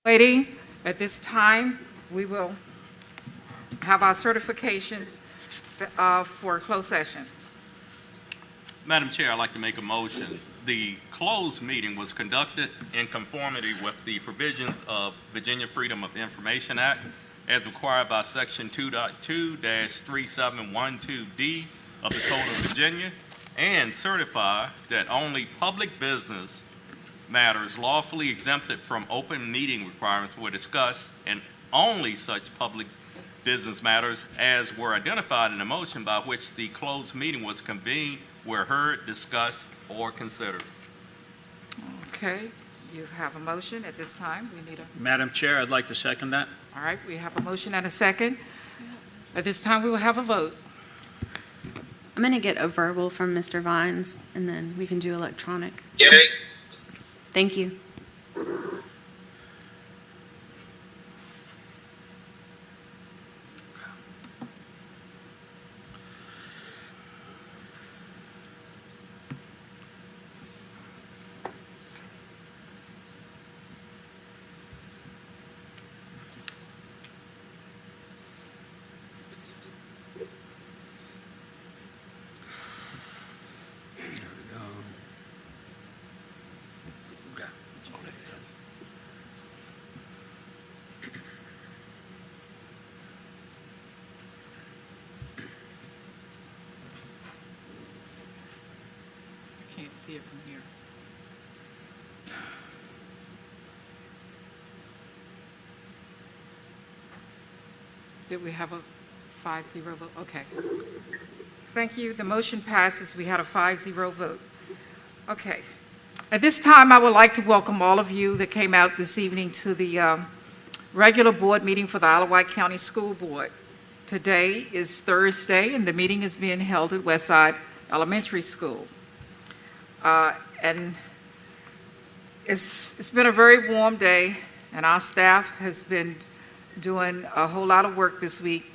Waiting. At this time, we will have our certifications for closed session. Madam Chair, I'd like to make a motion. The closed meeting was conducted in conformity with the provisions of Virginia Freedom of Information Act as required by Section 2.2-3712D of the Code of Virginia, and certify that only public business matters lawfully exempted from open meeting requirements were discussed, and only such public business matters as were identified in the motion by which the closed meeting was convened were heard, discussed, or considered. Okay, you have a motion at this time. We need a... Madam Chair, I'd like to second that. All right, we have a motion and a second. At this time, we will have a vote. I'm going to get a verbal from Mr. Vines, and then we can do electronic. Yay. Thank you. Can't see it from here. Did we have a 5-0 vote? Okay. Thank you. The motion passes. We had a 5-0 vote. Okay. At this time, I would like to welcome all of you that came out this evening to the regular board meeting for the Wight County School Board. Today is Thursday, and the meeting is being held at Westside Elementary School. And it's been a very warm day, and our staff has been doing a whole lot of work this week,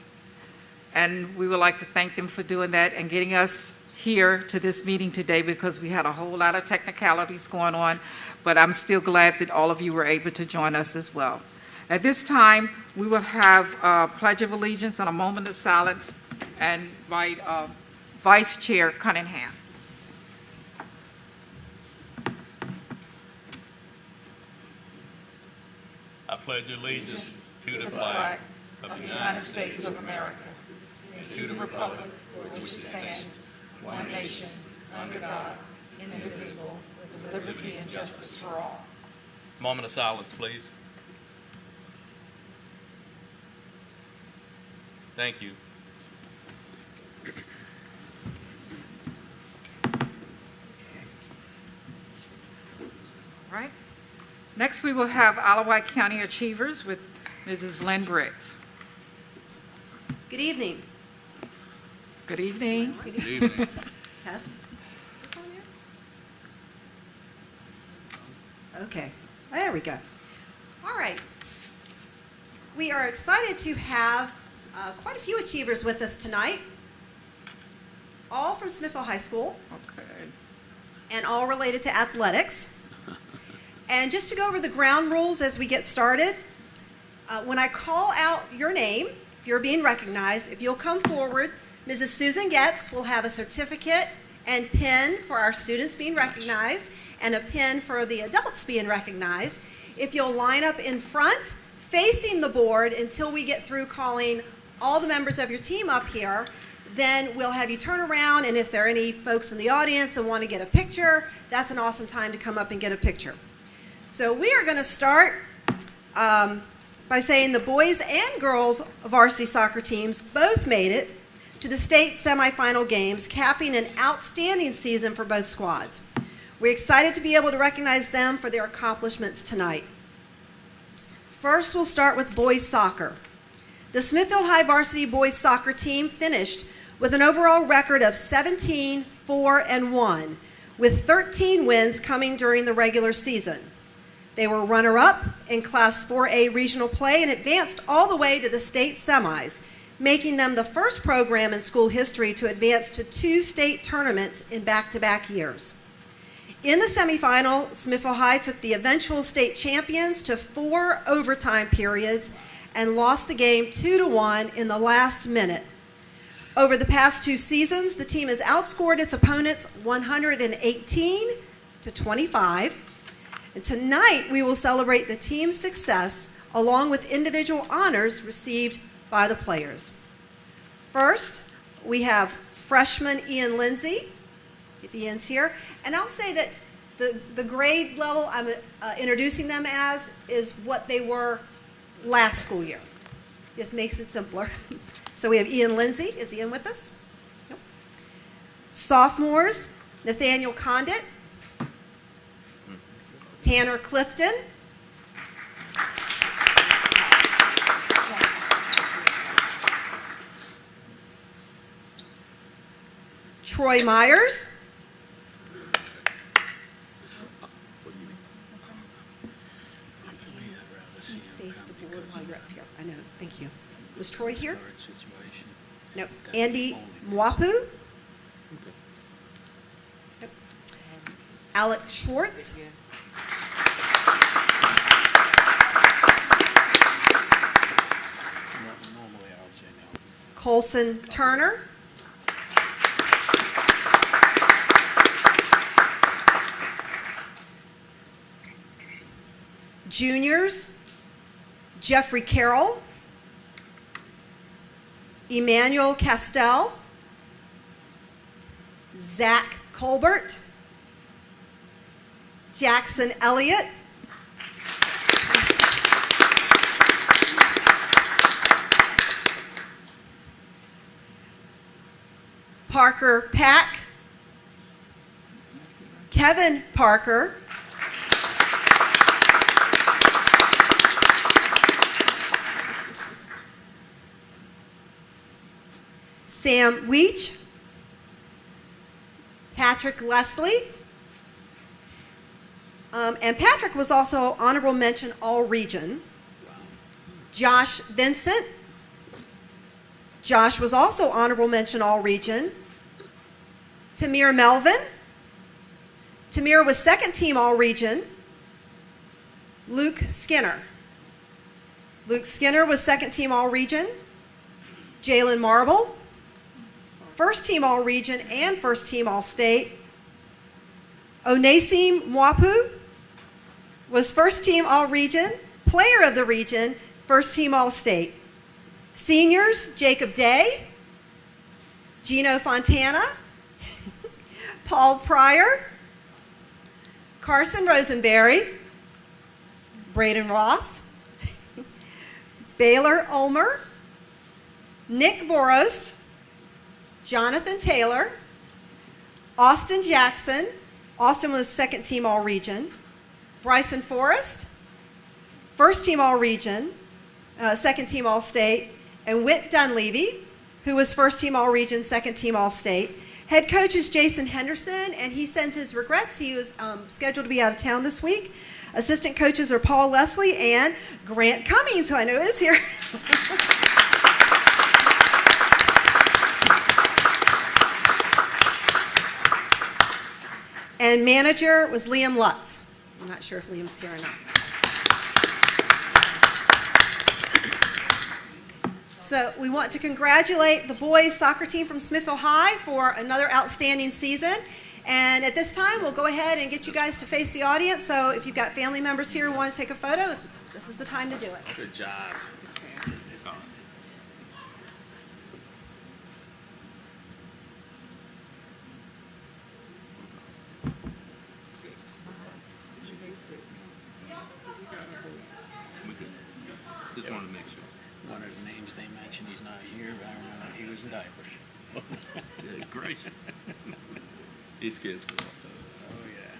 and we would like to thank them for doing that and getting us here to this meeting today, because we had a whole lot of technicalities going on, but I'm still glad that all of you were able to join us as well. At this time, we will have a Pledge of Allegiance and a moment of silence, and invite Vice Chair Cunningham. I pledge allegiance to the flag of the United States of America and to the republic for which it stands, one nation, under God, indivisible, with liberty and justice for all. Moment of silence, please. Thank you. All right. Next, we will have Wight County Achievers with Mrs. Lynn Briggs. Good evening. Good evening. Good evening. Test. Is this on here? Okay. There we go. All right. We are excited to have quite a few achievers with us tonight, all from Smithville High School. Okay. And all related to athletics. And just to go over the ground rules as we get started, when I call out your name, if you're being recognized, if you'll come forward, Mrs. Susan Getz will have a certificate and pin for our students being recognized, and a pin for the adults being recognized. If you'll line up in front, facing the board until we get through calling all the members of your team up here, then we'll have you turn around, and if there are any folks in the audience that want to get a picture, that's an awesome time to come up and get a picture. So we are going to start by saying the boys and girls varsity soccer teams both made it to the state semifinal games, capping an outstanding season for both squads. We're excited to be able to recognize them for their accomplishments tonight. First, we'll start with boys soccer. The Smithfield High varsity boys soccer team finished with an overall record of 17-4-1, with 13 wins coming during the regular season. They were runner-up in Class 4A regional play and advanced all the way to the state semis, making them the first program in school history to advance to 2 state tournaments in back-to-back years. In the semifinal, Smithville High took the eventual state champions to 4 overtime periods and lost the game 2-1 in the last minute. Over the past 2 seasons, the team has outscored its opponents 118-25. And tonight, we will celebrate the team's success along with individual honors received by the players. First, we have freshman Ian Lindsay, if Ian's here. And I'll say that the grade level I'm introducing them as is what they were last school year. Just makes it simpler. So we have Ian Lindsay. Is Ian with us? Nope. Sophomores, Nathaniel Condit, Tanner Clifton, Troy Myers, face the board while you're up here. I know. Thank you. Was Troy here? Nope. Andy Mwapu. Nope. Alec Schwartz. Colson Turner. Juniors, Jeffrey Carroll, Emmanuel Castell, Zach Colbert, Jackson Elliott, Parker Pack, Kevin Parker, Sam Weech, Patrick Leslie, and Patrick was also honorable mention All-Region. Josh Vincent. Josh was also honorable mention All-Region. Tamir Melvin. Tamir was second team All-Region. Luke Skinner. Luke Skinner was second team All-Region. Jalen Marble, first team All-Region and first team All-State. Onasim Mwapu was first team All-Region, player of the region, first team All-State. Seniors, Jacob Day, Gino Fontana, Paul Pryor, Carson Rosenberry, Braden Ross, Baylor Ulmer, Nick Voros, Jonathan Taylor, Austin Jackson. Austin was second team All-Region. Bryson Forrest, first team All-Region, second team All-State. And Whit Dunleavy, who was first team All-Region, second team All-State. Head coach is Jason Henderson, and he sends his regrets. He was scheduled to be out of town this week. Assistant coaches are Paul Leslie and Grant Cummings, who I know is here. And manager was Liam Lutz. I'm not sure if Liam's here or not. So we want to congratulate the boys soccer team from Smithville High for another outstanding season. And at this time, we'll go ahead and get you guys to face the audience. So if you've got family members here who want to take a photo, this is the time to do it. Good job. Just wanted to make sure. One of the names they mentioned, he's not here, but I remember he was in diapers. Yeah, gracious. These kids were off. Oh, yeah.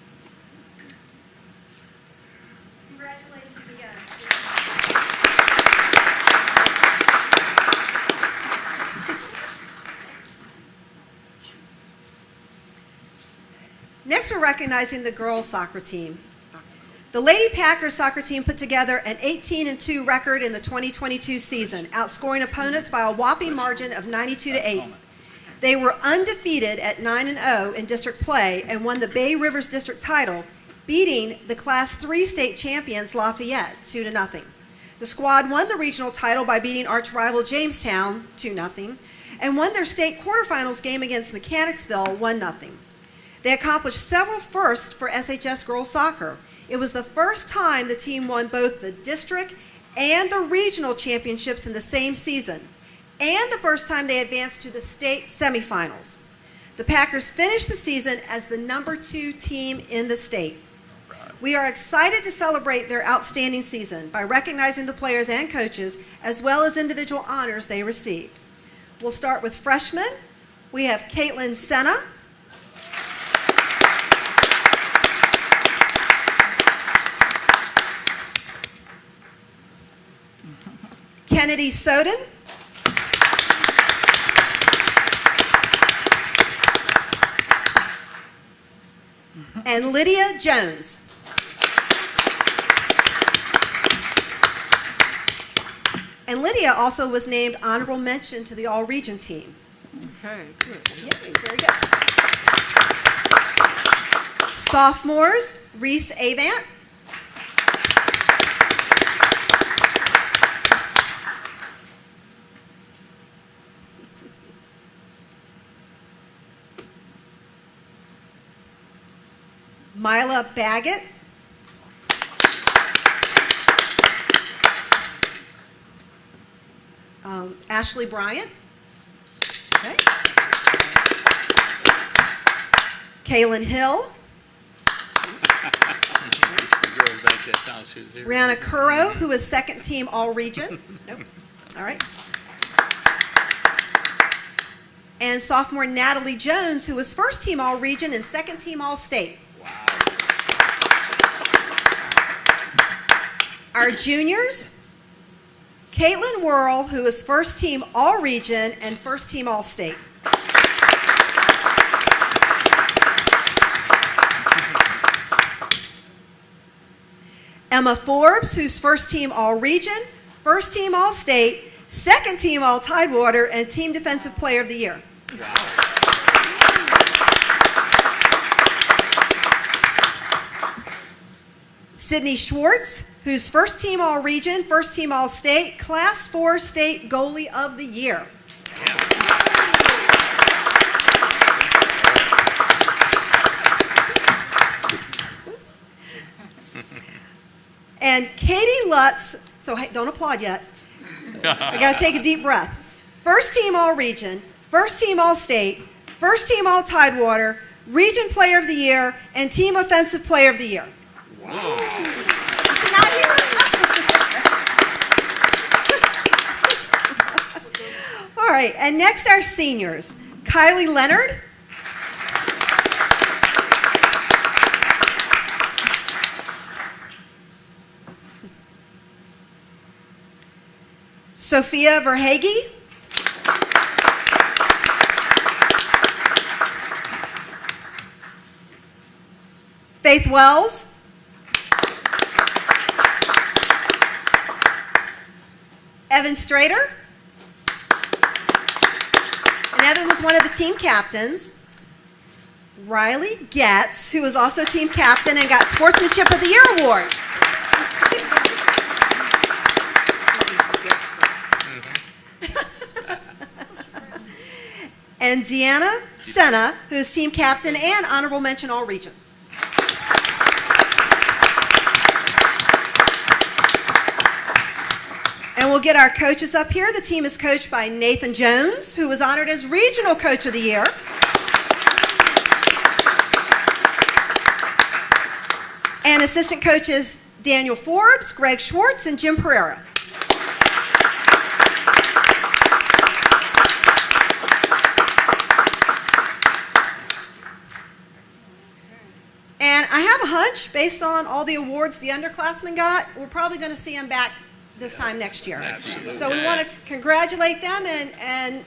Congratulations again. Next, we're recognizing the girls soccer team. The Lady Packers soccer team put together an 18-2 record in the 2022 season, outscoring opponents by a whopping margin of 92-8. They were undefeated at 9-0 in district play and won the Bay Rivers district title, beating the Class 3 state champions Lafayette 2-0. The squad won the regional title by beating arch rival Jamestown 2-0 and won their state quarterfinals game against Mechanicsville 1-0. They accomplished several firsts for SHS girls soccer. It was the first time the team won both the district and the regional championships in the same season, and the first time they advanced to the state semifinals. The Packers finished the season as the #2 team in the state. We are excited to celebrate their outstanding season by recognizing the players and coaches as well as individual honors they received. We'll start with freshmen. We have Caitlin Senna, Kennedy Soden, and Lydia Jones. And Lydia also was named honorable mention to the all-region team. Okay, good. Yeah, very good. Sophomores, Reese Avant, Mila Baggett, Ashley Bryant, okay. Kaylin Hill, Brianna Curro, who is second team all-region. Nope. All right. And sophomore Natalie Jones, who was first team all-region and second team all-state. Our juniors, Caitlin Worrell, who is first team all-region and first team all-state. Emma Forbes, who's first team all-region, first team all-state, second team all-Tidewater, and team defensive player of the year. Sydney Schwartz, who's first team all-region, first team all-state, Class 4 state goalie of the year. And Katie Lutz, so hey, don't applaud yet. I got to take a deep breath. First team all-region, first team all-state, first team all-Tidewater, region player of the year, and team offensive player of the year. Whoa. Not here. All right, and next our seniors. Kylie Leonard, Sophia Verhage, Faith Wells, Evan Strader, and Evan was one of the team captains. Riley Getz, who was also team captain and got Sportsmanship of the Year award. And Deanna Senna, who's team captain and honorable mention all-region. And we'll get our coaches up here. The team is coached by Nathan Jones, who was honored as Regional Coach of the Year. And assistant coaches Daniel Forbes, Greg Schwartz, and Jim Pereira. And I have a hunch, based on all the awards the underclassmen got, we're probably going to see them back this time next year. Absolutely. So we want to congratulate them and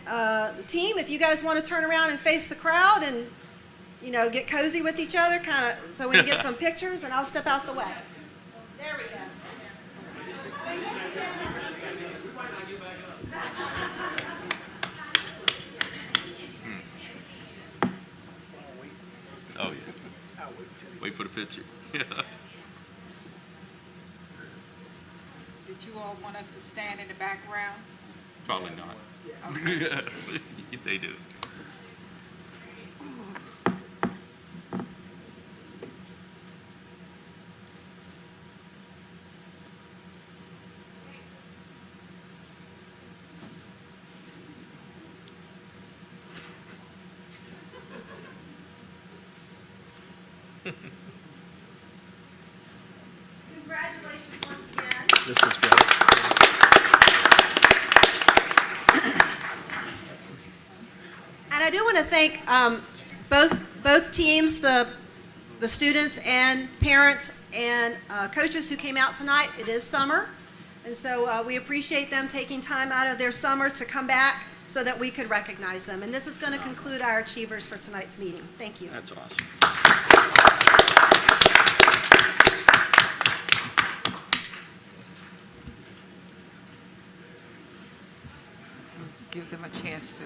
the team. If you guys want to turn around and face the crowd and, you know, get cozy with each other, kind of, so we can get some pictures, and I'll step out the way. There we go. Wait for the picture. Did you all want us to stand in the background? Probably not. They do. Congratulations once again. This is great. And I do want to thank both teams, the students and parents and coaches who came out tonight. It is summer, and so we appreciate them taking time out of their summer to come back so that we could recognize them. And this is going to conclude our achievers for tonight's meeting. Thank you. That's awesome. Give them a chance to.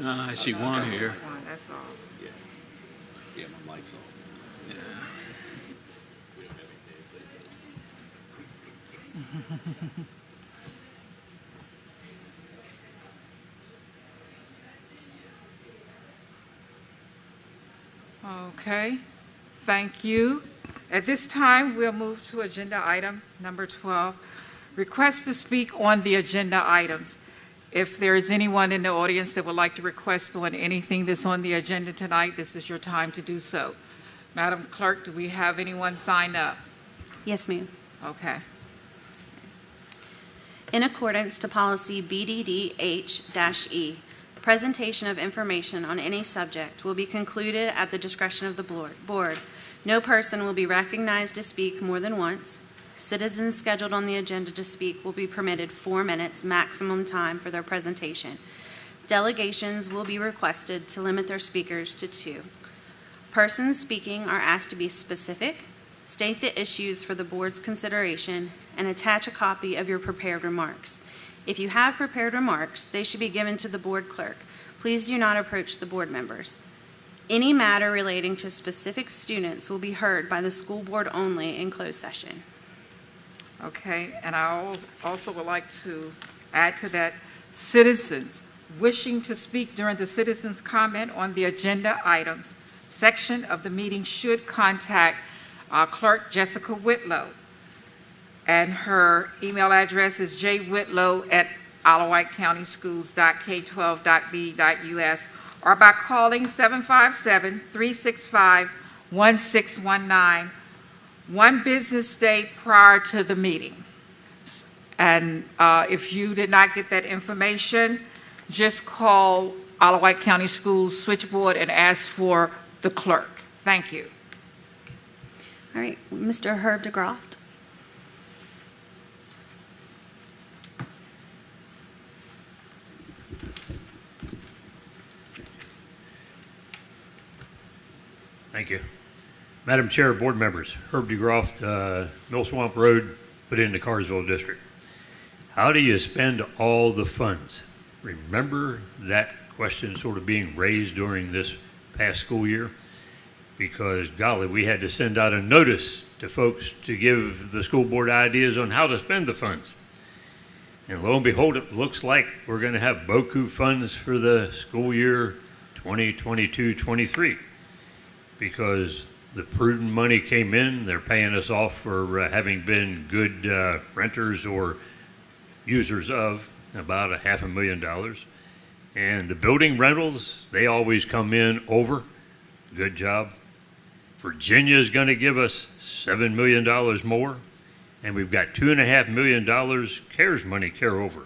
I see one here. This one, that's all. Yeah, my mic's on. Yeah. Okay, thank you. At this time, we'll move to agenda item number 12, request to speak on the agenda items. If there is anyone in the audience that would like to request on anything that's on the agenda tonight, this is your time to do so. Madam Clerk, do we have anyone signed up? Yes, ma'am. Okay. In accordance to policy BDDH-E, the presentation of information on any subject will be concluded at the discretion of the board. No person will be recognized to speak more than once. Citizens scheduled on the agenda to speak will be permitted 4 minutes maximum time for their presentation. Delegations will be requested to limit their speakers to 2. Persons speaking are asked to be specific, state the issues for the board's consideration, and attach a copy of your prepared remarks. If you have prepared remarks, they should be given to the board clerk. Please do not approach the board members. Any matter relating to specific students will be heard by the school board only in closed session. Okay, and I also would like to add to that, citizens wishing to speak during the citizens' comment on the agenda items section of the meeting should contact our clerk, Jessica Whitlow, and her email address is jwhitlow@IWCSschools.k12.v.us, or by calling 757-365-1619 one business day prior to the meeting. And if you did not get that information, just call Wight County Schools switchboard and ask for the clerk. Thank you. All right, Mr. Herb DeGroft. Thank you. Madam Chair, board members, Herb DeGroft, Mill Swamp Road, put in the Carsville District. How do you spend all the funds? Remember that question sort of being raised during this past school year? Because golly, we had to send out a notice to folks to give the school board ideas on how to spend the funds. And lo and behold, it looks like we're going to have beaucoup funds for the school year 2022-23 because the prudent money came in. They're paying us off for having been good renters or users of about $500,000. And the building rentals, they always come in over. Good job. Virginia is going to give us $7 million more. And we've got $2.5 million CARES money carryover.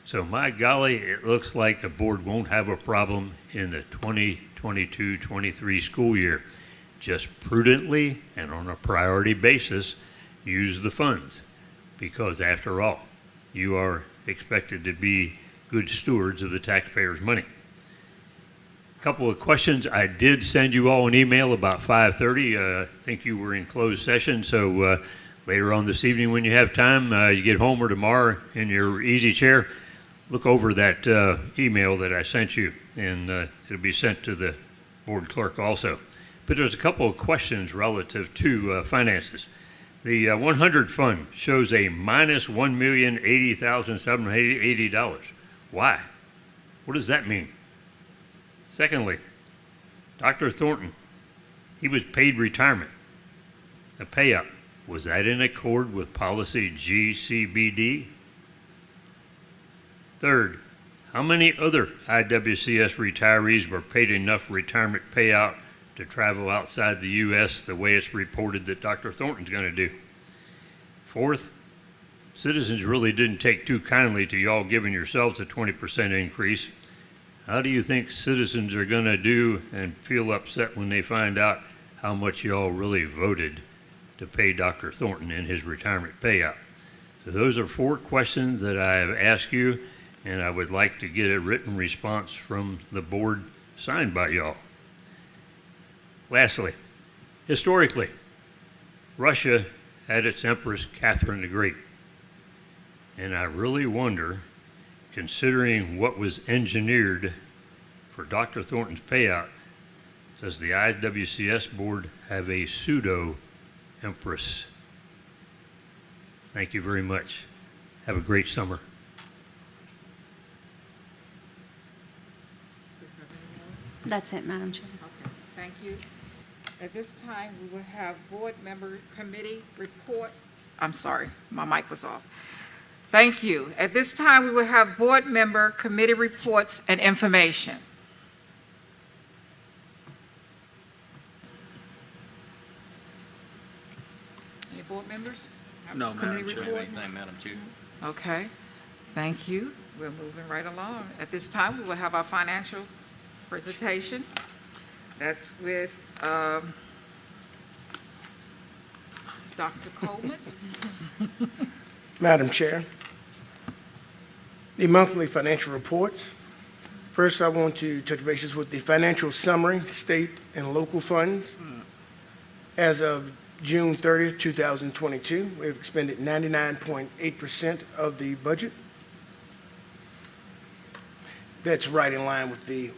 So my golly, it looks like the board won't have a problem in the 2022-23 school year. Just prudently and on a priority basis, use the funds. Because after all, you are expected to be good stewards of the taxpayers' money. Couple of questions. I did send you all an email about 5:30. I think you were in closed session, so later on this evening when you have time, you get home or tomorrow in your easy chair, look over that email that I sent you, and it'll be sent to the board clerk also. But there's a couple of questions relative to finances. The 100 fund shows a minus $1,080,780. Why? What does that mean? Secondly, Dr. Thornton, he was paid retirement, a payout. Was that in accord with policy GCBD? Third, how many other IWCS retirees were paid enough retirement payout to travel outside the U.S. the way it's reported that Dr. Thornton's going to do? Fourth, citizens really didn't take too kindly to y'all giving yourselves a 20% increase. How do you think citizens are going to do and feel upset when they find out how much y'all really voted to pay Dr. Thornton in his retirement payout? So those are 4 questions that I have asked you, and I would like to get a written response from the board signed by y'all. Lastly, historically, Russia had its Empress Catherine the Great. And I really wonder, considering what was engineered for Dr. Thornton's payout, does the IWCS board have a pseudo-empress? Thank you very much. Have a great summer. That's it, Madam Chair. Okay, thank you. At this time, we will have board member committee report. I'm sorry, my mic was off. Thank you. At this time, we will have board member committee reports and information. Any board members? have No, committee Madam Chair. reports? Anything, Madam Chair? Okay, thank you. We're moving right along. At this time, we will have our financial presentation. That's with Dr. Coleman. Madam Chair, the monthly financial reports. First, I want to touch bases with the financial summary, state and local funds. As of June 30th, 2022, we have expended 99.8% of the budget. That's right in line with the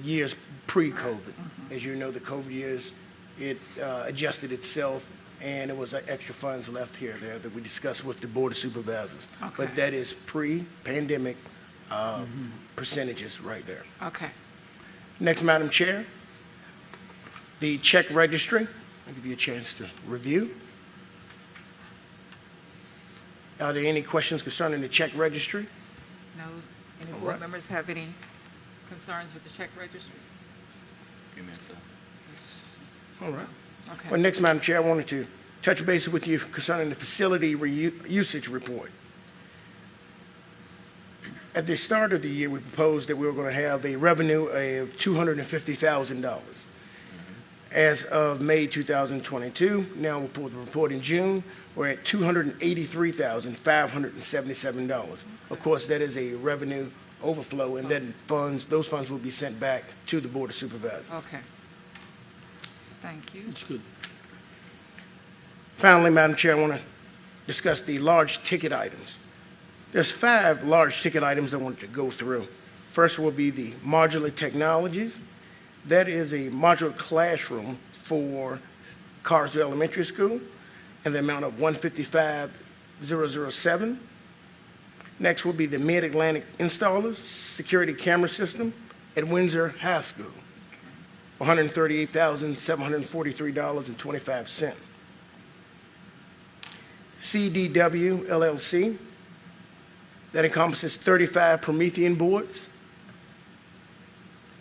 years pre-COVID. As you know, the COVID years, it adjusted itself, and it was extra funds left here there that we discussed with the Board of Supervisors. Okay. But that is pre-pandemic percentages right there. Okay. Next, Madam Chair, the check registry. I'll give you a chance to review. Are there any questions concerning the check registry? No, any All board right. members have any concerns with the check registry? Give me a second. All right. Okay. Well, next, Madam Chair, I wanted to touch base with you concerning the facility usage report. At the start of the year, we proposed that we were going to have a revenue of $250,000. As of May 2022, now we'll pull the report in June, we're at $283,577. Of course, that is a revenue overflow, and then those funds will be sent back to the Board of Supervisors. Okay. Thank you. That's good. Finally, Madam Chair, I want to discuss the large ticket items. There's 5 large ticket items I wanted to go through. First will be the modular technologies. That is a modular classroom for Carsville Elementary School in the amount of $155,007. Next will be the Mid-Atlantic Installers Security Camera System at Windsor High School, $138,743.25. CDW LLC, that encompasses 35 Promethean boards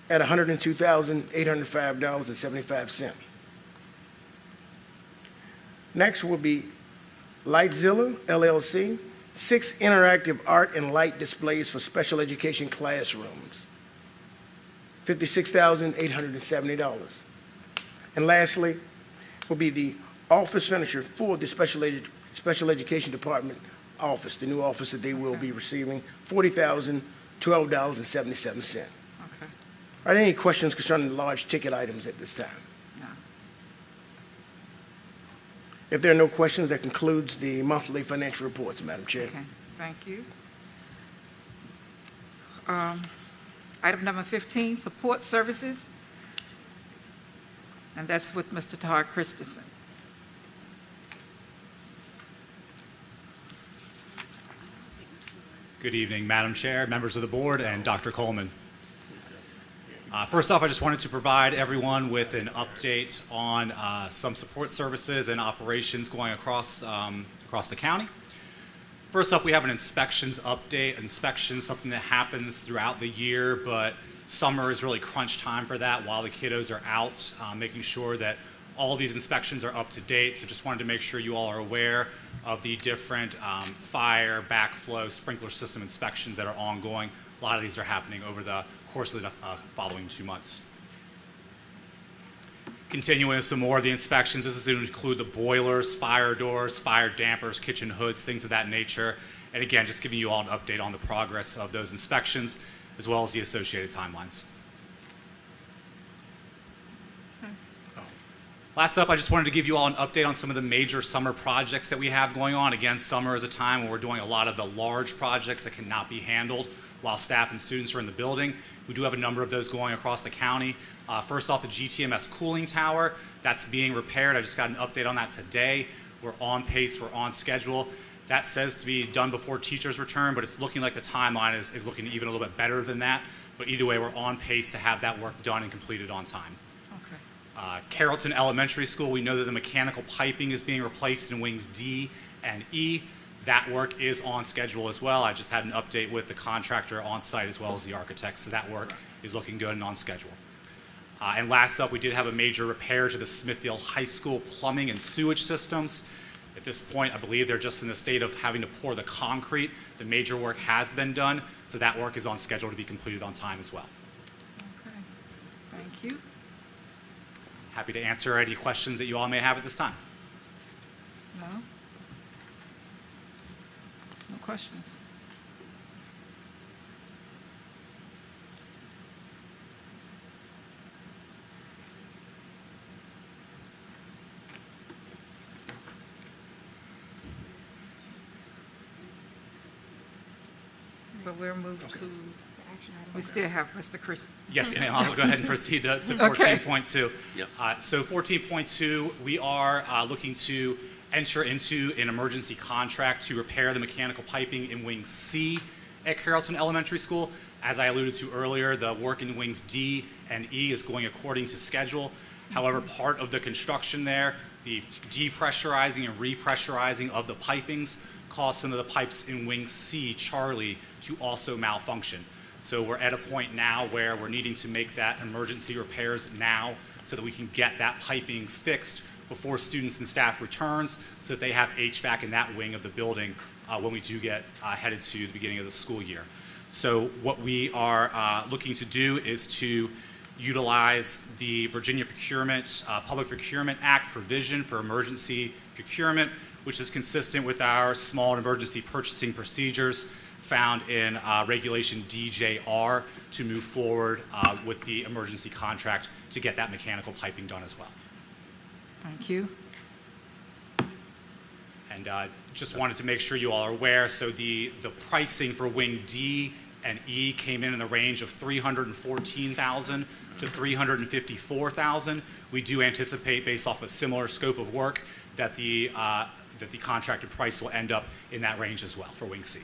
at $102,805.75. Next will be Lightzilla LLC, 6 interactive art and light displays for special education classrooms, $56,870. And lastly will be the office furniture for the special education department office, the new office that they will be receiving, $12.77. Okay. Are there any questions concerning the large ticket items at this time? No. If there are no questions, that concludes the monthly financial reports, Madam Chair. Okay, thank you. Item number 15, support services. And that's with Mr. Todd Christensen. Good evening, Madam Chair, members of the board, and Dr. Coleman. First off, I just wanted to provide everyone with an update on some support services and operations going across the county. First up, we have an inspections update. Inspections, something that happens throughout the year, but summer is really crunch time for that while the kiddos are out, making sure that all these inspections are up to date. So just wanted to make sure you all are aware of the different fire, backflow, sprinkler system inspections that are ongoing. A lot of these are happening over the course of the following 2 months. Continuing some more of the inspections, this is to include the boilers, fire doors, fire dampers, kitchen hoods, things of that nature. And again, just giving you all an update on the progress of those inspections, as well as the associated timelines. Last up, I just wanted to give you all an update on some of the major summer projects that we have going on. Again, summer is a time when we're doing a lot of the large projects that cannot be handled while staff and students are in the building. We do have a number of those going across the county. First off, the GTMS cooling tower, that's being repaired. I just got an update on that today. We're on pace, we're on schedule. That says to be done before teachers return, but it's looking like the timeline is looking even a little bit better than that. But either way, we're on pace to have that work done and completed on time. Carrollton Elementary School, we know that the mechanical piping is being replaced in wings D and E. That work is on schedule as well. I just had an update with the contractor on site as well as the architect, so that work is looking good and on schedule. And last up, we did have a major repair to the Smithfield High School plumbing and sewage systems. At this point, I believe they're just in the state of having to pour the concrete. The major work has been done, so that work is on schedule to be completed on time as well. Okay, thank you. Happy to answer any questions that you all may have at this time. No? No questions? So we'll move to, we still have Mr. Chris. Yes, ma'am. I'll go ahead and proceed to Okay. 14.2. Yep. So 14.2, we are looking to enter into an emergency contract to repair the mechanical piping in Wing C at Carrollton Elementary School. As I alluded to earlier, the work in Wings D and E is going according to schedule. However, part of the construction there, the depressurizing and repressurizing of the pipings, caused some of the pipes in Wing C, Charlie, to also malfunction. So we're at a point now where we're needing to make that emergency repairs now so that we can get that piping fixed before students and staff returns so that they have HVAC in that wing of the building when we do get headed to the beginning of the school year. So what we are looking to do is to utilize the Virginia Public Procurement Act provision for emergency procurement, which is consistent with our small and emergency purchasing procedures found in Regulation DJR to move forward with the emergency contract to get that mechanical piping done as well. Thank you. And just wanted to make sure you all are aware, so the pricing for Wing D and E came in the range of $314,000 to $354,000. We do anticipate, based off a similar scope of work, that the contracted price will end up in that range as well for Wing C.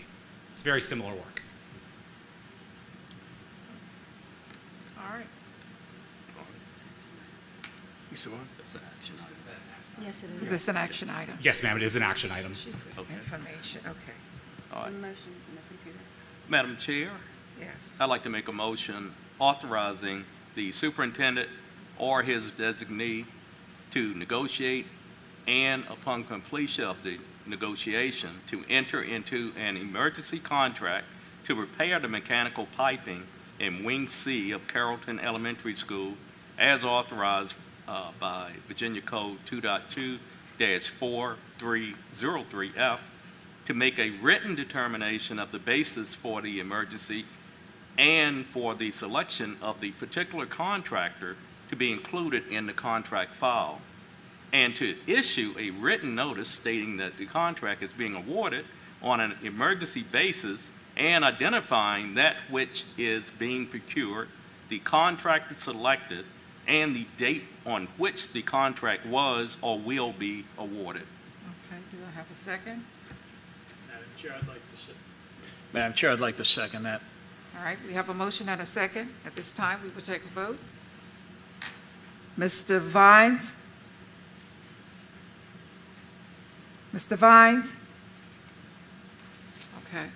It's very similar work. All right. You saw it? Yes, it Is this an action item? Yes, ma'am, it is an action item. Information, okay. All right. Motions in the computer. Madam Chair, Yes. I'd like to make a motion authorizing the superintendent or his designee to negotiate and, upon completion of the negotiation, to enter into an emergency contract to repair the mechanical piping in Wing C of Carrollton Elementary School as authorized by Virginia Code 2.2-4303F, to make a written determination of the basis for the emergency and for the selection of the particular contractor to be included in the contract file, and to issue a written notice stating that the contract is being awarded on an emergency basis and identifying that which is being procured, the contractor selected, and the date on which the contract was or will be awarded. Okay, do I have a second? Madam Chair, I'd like to second that. All right, we have a motion and a second. At this time, we will take a vote. Mr. Vines? Mr. Vines? Okay.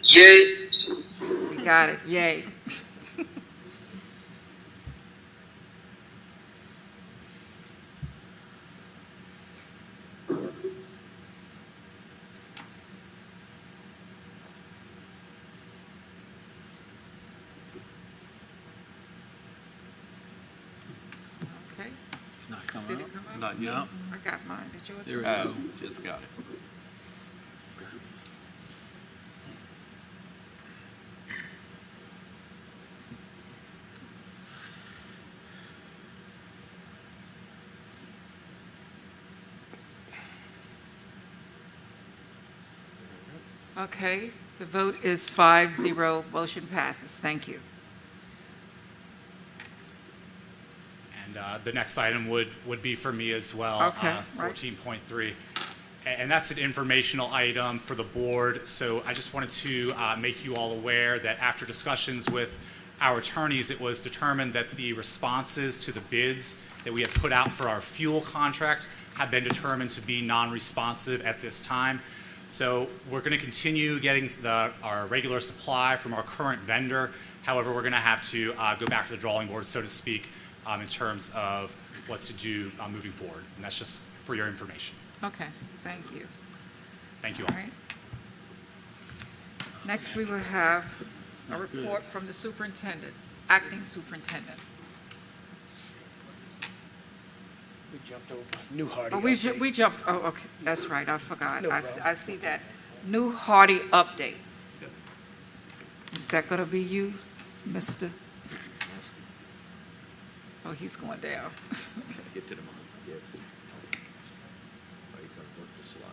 Yay. We got it, yay. Okay, It's not coming did up. it come out? Not yet. No, I got mine, did yours? there we Oh, go. just got it. Okay, the vote is 5-0, motion passes. Thank you. And the next item would be for me as well, Okay, right. 14.3. And that's an informational item for the board. So I just wanted to make you all aware that after discussions with our attorneys, it was determined that the responses to the bids that we had put out for our fuel contract have been determined to be non-responsive at this time. So we're going to continue getting our regular supply from our current vendor. However, we're going to have to go back to the drawing board, so to speak, in terms of what to do moving forward. And that's just for your information. Okay, thank you. Thank you All all. right. Next, we will have a report from the superintendent, acting superintendent. We jumped over New Hardy. Oh, update. we jumped, oh, okay, that's right, I forgot. No I problem. see that. New Hardy update. Is that going to be you, Mr.? Oh, he's going down. Get to the mic. Yeah. He's gonna work the slides.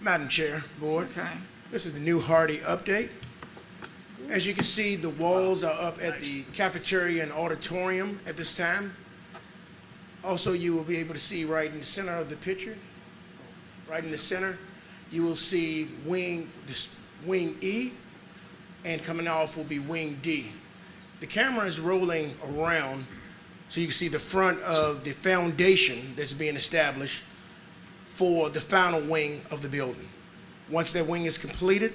Madam Chair, Board, Okay, this is the New Hardy update. As you can see, the walls are up at the cafeteria and auditorium at this time. Also, you will be able to see right in the center of the picture, right in the center, you will see wing E, and coming off will be wing D. The camera is rolling around so you can see the front of the foundation that's being established for the final wing of the building. Once that wing is completed,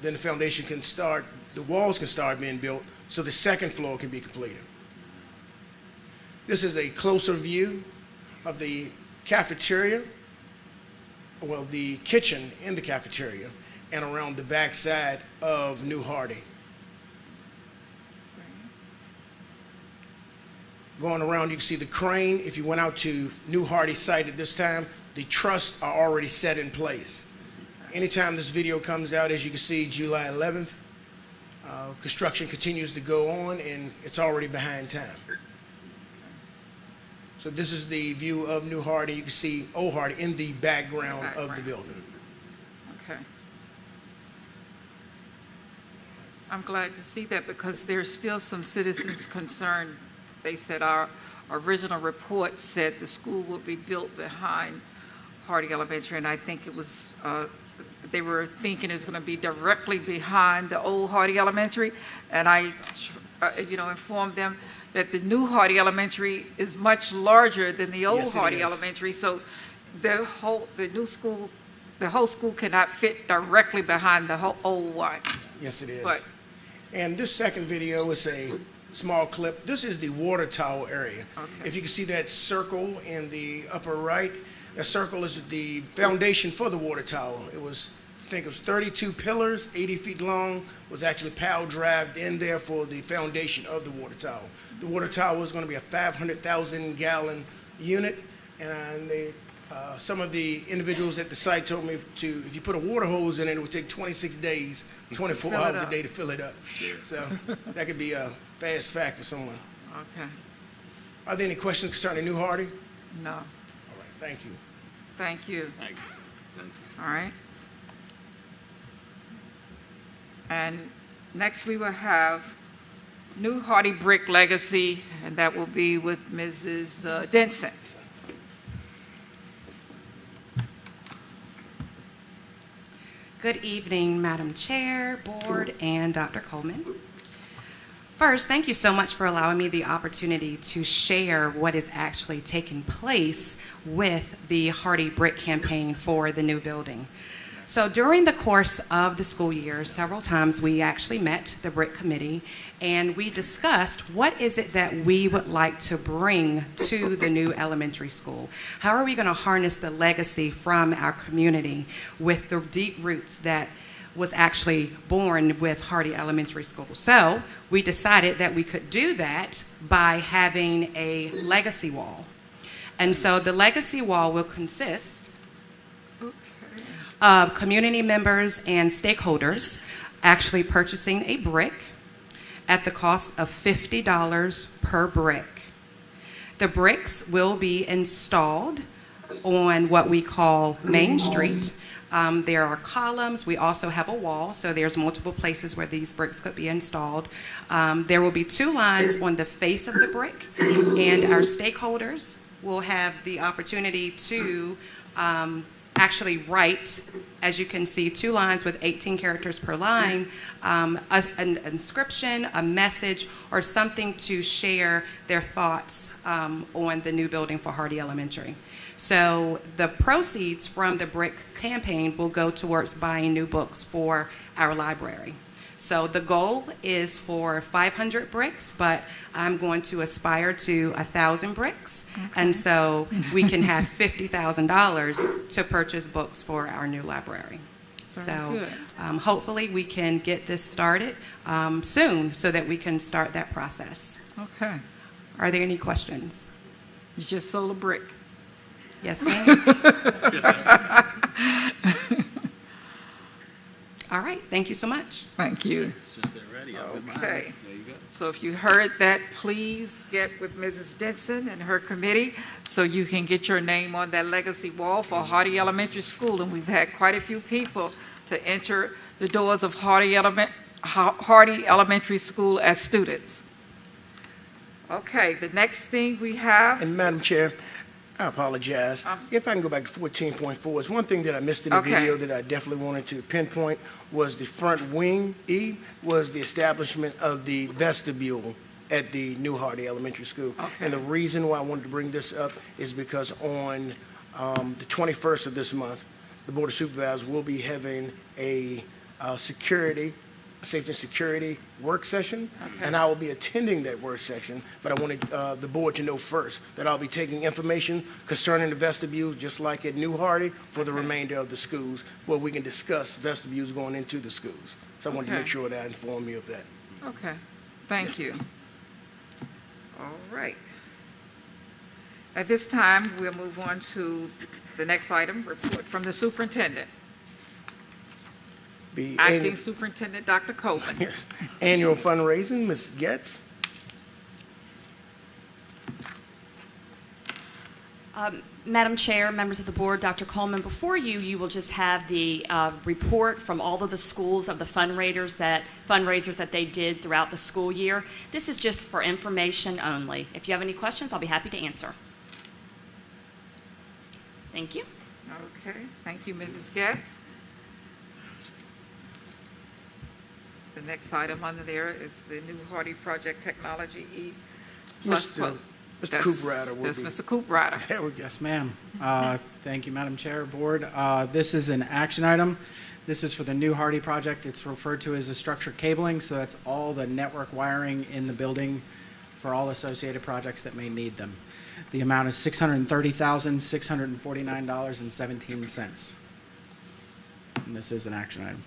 then the foundation can start, the walls can start being built so the second floor can be completed. This is a closer view of the cafeteria, well, the kitchen in the cafeteria and around the back side of New Hardy. Going around, you can see the crane. If you went out to New Hardy site at this time, the trusses are already set in place. Anytime this video comes out, as you can see, July 11th, construction continues to go on, and it's already behind time. So this is the view of New Hardy. You can see Old Hardy in the background of the building. okay. I'm glad to see that because there's still some citizens concerned. They said our original report said the school will be built behind Hardy Elementary, and I think it was, they were thinking it was going to be directly behind the old Hardy Elementary, and I, informed them that the new Hardy Elementary is much larger than the old Yes, it Hardy is. Elementary, so the whole school cannot fit directly behind the whole old one. Yes, it is. But- And this second video is a small clip. This is the water tower area. Okay. If you can see that circle in the upper right, that circle is the foundation for the water tower. It was, I think it was 32 pillars, 80 feet long, was actually power drived in there for the foundation of the water tower. The water tower is going to be a 500,000 gallon unit, and the Some of the individuals at the site told me if you put a water hose in it, it would take 26 days, 24 Fill it hours a up. day to fill it up. So that could be a fast fact for someone. Okay. Are there any questions concerning New Hardy? No. All right, thank you. Thank you. Thank you. Thank you. All right. And next we will have New Hardy Brick Legacy, and that will be with Mrs. Denson. Good evening, Madam Chair, Board, and Dr. Coleman. First, thank you so much for allowing me the opportunity to share what is actually taking place with the Hardy Brick campaign for the new building. So during the course of the school year, several times we actually met the Brick Committee and we discussed what is it that we would like to bring to the new elementary school. How are we going to harness the legacy from our community with the deep roots that was actually born with Hardy Elementary School. So we decided that we could do that by having a legacy wall. And so the legacy wall will consist of community members and stakeholders actually purchasing a brick at the cost of $50 per brick. The bricks will be installed on what we call Main Street. There are columns. We also have a wall, so there's multiple places where these bricks could be installed. There will be 2 lines on the face of the brick, and our stakeholders will have the opportunity to actually write, as you can see, 2 lines with 18 characters per line, an inscription, a message, or something to share their thoughts on the new building for Hardy Elementary. So the proceeds from the brick campaign will go towards buying new books for our library. So the goal is for 500 bricks, but I'm going to aspire to 1,000 bricks. Okay. And so we can have $50,000 to purchase books for our new library. So hopefully we can get this started soon so that we can start that process. Okay. Are there any questions? You just sold a brick. Yes, ma'am. All right, thank you so much. Thank you. As soon as they're ready, I'll put mine. Okay. There you go. So if you heard that, please get with Mrs. Denson and her committee so you can get your name on that legacy wall for Hardy Elementary School. And we've had quite a few people to enter the doors of Hardy Elementary School as students. Okay, the next thing we have. And Madam Chair, I apologize. If I can go back to 14.4, it's one thing that I missed in the video that I definitely wanted to pinpoint was the front wing. E was the establishment of the vestibule at the new Hardy Elementary School. Okay. And the reason why I wanted to bring this up is because on the 21st of this month, the Board of Supervisors will be having a safety and security work session, and I will be attending that work session, but I wanted the board to know first that I'll be taking information concerning the vestibules, just like at New Hardy, for the remainder of the schools, where we can discuss vestibules going into the schools. So I wanted to make sure that I inform you of that. Okay, thank you. All right. At this time, we'll move on to the next item, report from the superintendent. Acting Superintendent Dr. Coleman. Yes. Annual fundraising, Ms. Getz. Madam Chair, members of the board, Dr. Coleman, before you, you will just have the report from all of the schools of the fundraisers that they did throughout the school year. This is just for information only. If you have any questions, I'll be happy to answer. Thank you. Okay, thank you, Mrs. Getz. The next item under there is the new Hardy Project Technology E. Mr. Cooprider will be. That's Mr. Cooprider. There we go. Yes, ma'am. Thank you, Madam Chair, Board. This is an action item. This is for the new Hardy project. It's referred to as the structured cabling, so that's all the network wiring in the building for all associated projects that may need them. The amount is $630,649.17. And this is an action item.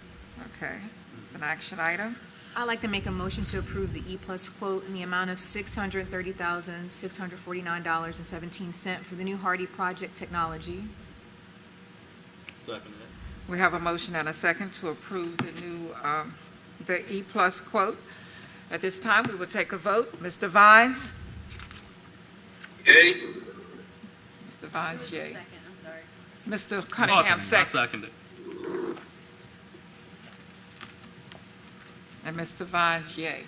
Okay, it's an action item. I'd like to make a motion to approve the E-Plus quote in the amount of $630,649.17 for the new Hardy Project Technology. Second. We have a motion and a second to approve the new, the E-Plus quote. At this time, we will take a vote. Mr. Vines? Yay. Mr. Vines, yay. Second, I'm sorry. Mr. Cunningham, I second. second it. And Mr. Vines, yay.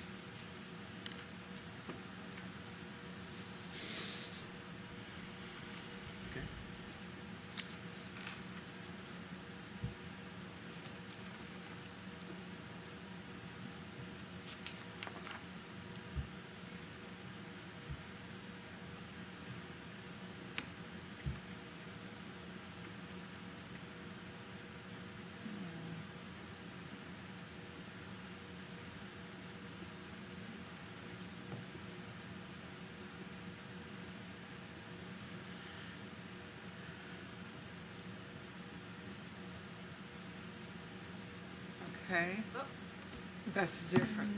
Okay, that's different.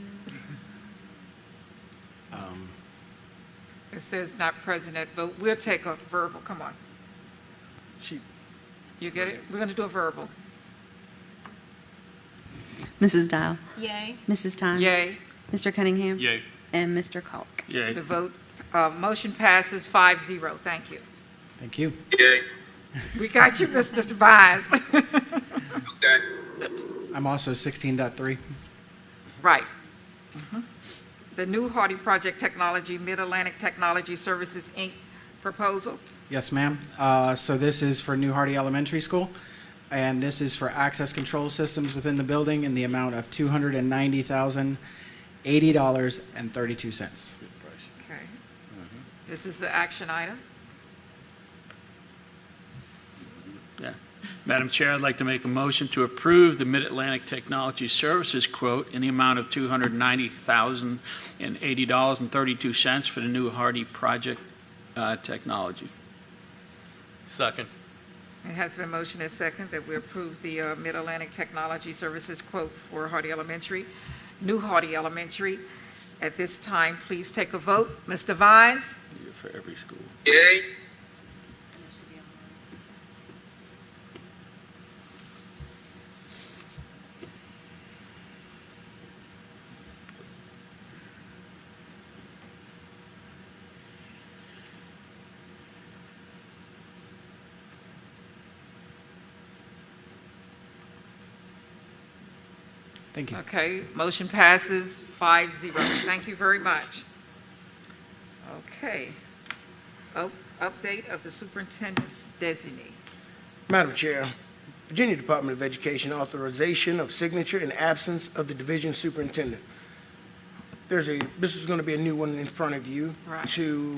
It says not present at vote. We'll take a verbal, come on. You get it? We're going to do a verbal. Mrs. Dial. Yay. Mrs. Tynes. Yay. Mr. Cunningham. Yay. And Mr. Culk. Yay. The vote, motion passes 5-0. Thank you. Thank you. Yay. We got you, Mr. Vines. Okay. I'm also 16.3. Right. The new Hardy Project Technology, Mid-Atlantic Technology Services, Inc. proposal. Yes, ma'am. So this is for New Hardy Elementary School, and this is for access control systems within the building in the amount of $290,080.32. Okay. This is the action item. Yeah. Madam Chair, I'd like to make a motion to approve the Mid-Atlantic Technology Services quote in the amount of $290,080.32 for the new Hardy Project Technology. Second. It has been motioned and second that we approve the Mid-Atlantic Technology Services quote for Hardy Elementary, new Hardy Elementary. At this time, please take a vote. Mr. Vines? For every school. Yay. Thank you. Okay, motion passes 5-0. Thank you very much. Okay. Update of the superintendent's designee. Madam Chair, Virginia Department of Education authorization of signature in absence of the division superintendent. This is going to be a new one in front of you. Right. To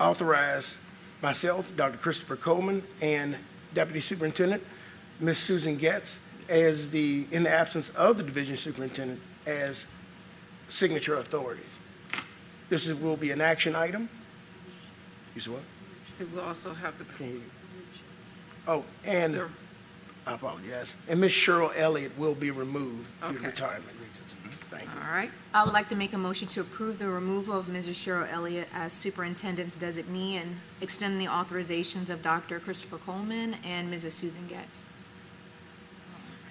authorize myself, Dr. Christopher Coleman, and Deputy Superintendent, Ms. Susan Getz, as in the absence of the division superintendent, as signature authorities. This will be an action item. You see what? It will also have the, And I apologize. And Ms. Cheryl Elliott will be removed due to Okay. retirement reasons. Thank you. all right. I would like to make a motion to approve the removal of Mrs. Cheryl Elliott as superintendent's designee and extend the authorizations of Dr. Christopher Coleman and Mrs. Susan Getz.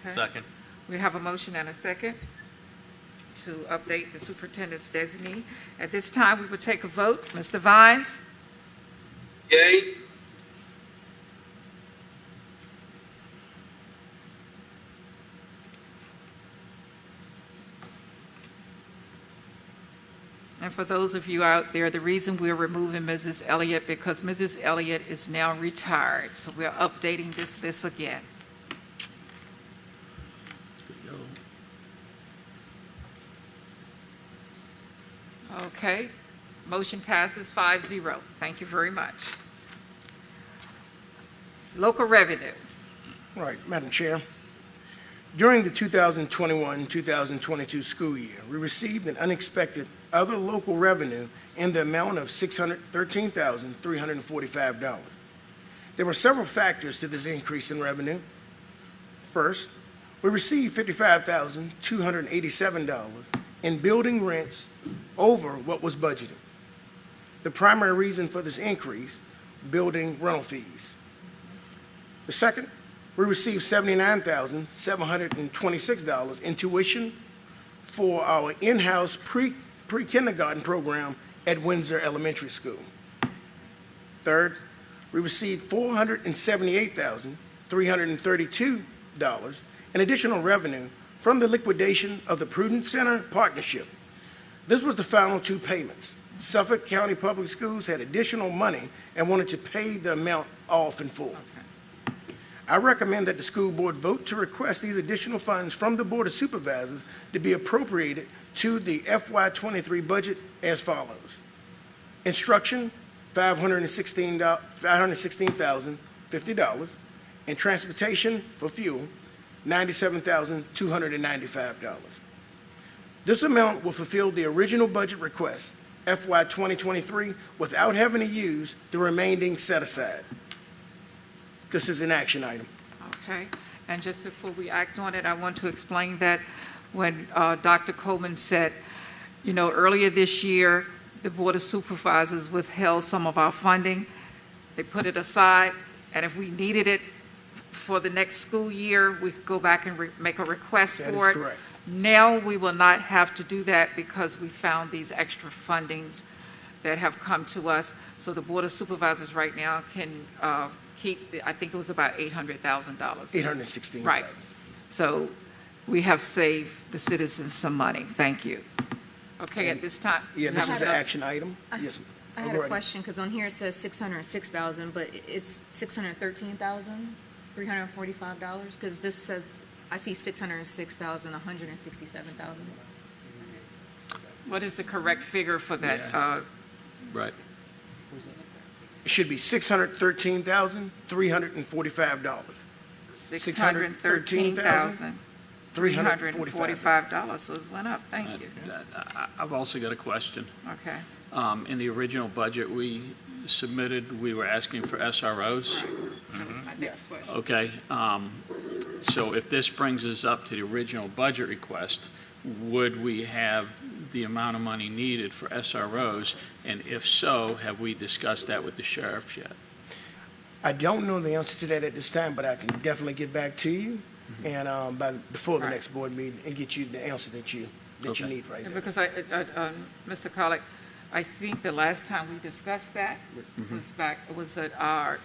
Okay. Second. We have a motion and a second to update the superintendent's designee. At this time, we will take a vote. Mr. Vines? Yay. And for those of you out there, the reason we're removing Mrs. Elliott because Mrs. Elliott is now retired. So we're updating this list again. Okay, motion passes 5-0. Thank you very much. Local revenue. Right, Madam Chair. During the 2021-2022 school year, we received an unexpected other local revenue in the amount of $613,345. There were several factors to this increase in revenue. First, We received $55,287 in building rents over what was budgeted. The primary reason for this increase, building rental fees. The second, we received $79,726 in tuition for our in-house pre-kindergarten program at Windsor Elementary School. Third, we received $478,332 in additional revenue from the liquidation of the Prudence Center Partnership. This was the final two payments. Suffolk County Public Schools had additional money and wanted to pay the amount off in full. I recommend that the school board vote to request these additional funds from the Board of Supervisors to be appropriated to the FY23 budget as follows. Instruction, $516,050, and transportation for fuel, $97,295. This amount will fulfill the original budget request, FY 2023, without having to use the remaining set aside. This is an action item. Okay, and just before we act on it, I want to explain that when Dr. Coleman said, you know, earlier this year, the Board of Supervisors withheld some of our funding. They put it aside, and if we needed it for the next school year, we could go back and make a request for it. That is correct. Now we will not have to do that because we found these extra fundings that have come to us. So the Board of Supervisors right now can keep, I think it was about $800,000. $816,000. Right. So we have saved the citizens some money. Thank you. Okay, at this time. Yeah, this is an action item. Yes, ma'am. I had a question, because on here it says $606,000, but it's $613,345, because this says, I see $606,167,000. What is the correct figure for that? Right. It should be $613,345. $613,345, so it went up. Thank you. I've also got a question. Okay. In the original budget we submitted, we were asking for SROs. That was my next question. Okay. So if this brings us up to the original budget request, would we have the amount of money needed for SROs? And if so, have we discussed that with the sheriff yet? I don't know the answer to that at this time, but I can definitely get back to you and before the next board meeting and get you the answer that you need right now. Because Mr. Collick, I think the last time we discussed that was at our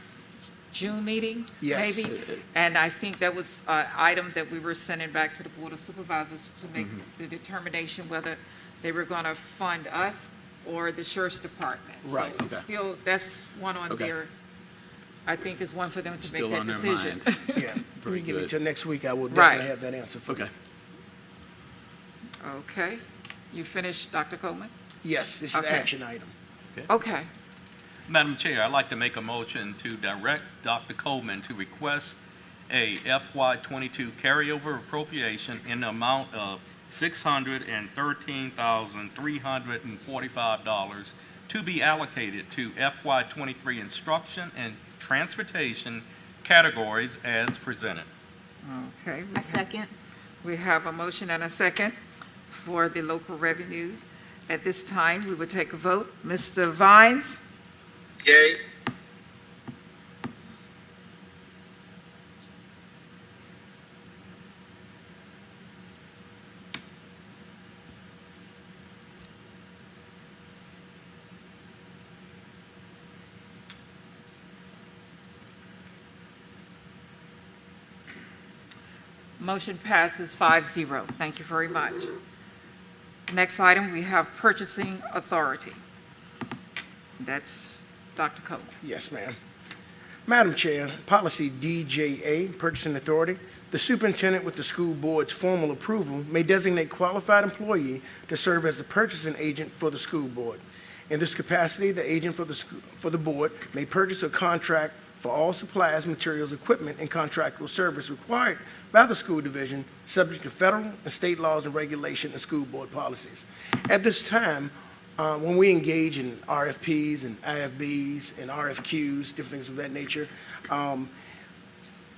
June meeting, Yes. maybe? And I think that was an item that we were sending back to the Board of Supervisors to make the determination whether they were going to fund us or the Sheriff's Department. Right. So still, that's one on their, I think is one for them to Still make on that their decision. mind. Yeah, Very give me good. till next week. I will definitely have that answer for you. Okay. Okay. You finished, Dr. Coleman? Yes, this is an Okay. action item. Okay. Madam Chair, I'd like to make a motion to direct Dr. Coleman to request a FY22 carryover appropriation in the amount of $613,345 to be allocated to FY23 instruction and transportation categories as presented. Okay. I second. We have a motion and a second for the local revenues. At this time, we will take a vote. Mr. Vines? Yay. Motion passes 5-0. Thank you very much. Next item, we have purchasing authority. That's Dr. Coleman. Yes, ma'am. Madam Chair, policy DJA, purchasing authority. The superintendent with the school board's formal approval may designate qualified employee to serve as the purchasing agent for the school board. In this capacity, the agent for the board may purchase a contract for all supplies, materials, equipment, and contractual service required by the school division, subject to federal and state laws and regulation and school board policies. At this time, when we engage in RFPs and IFBs and RFQs, different things of that nature,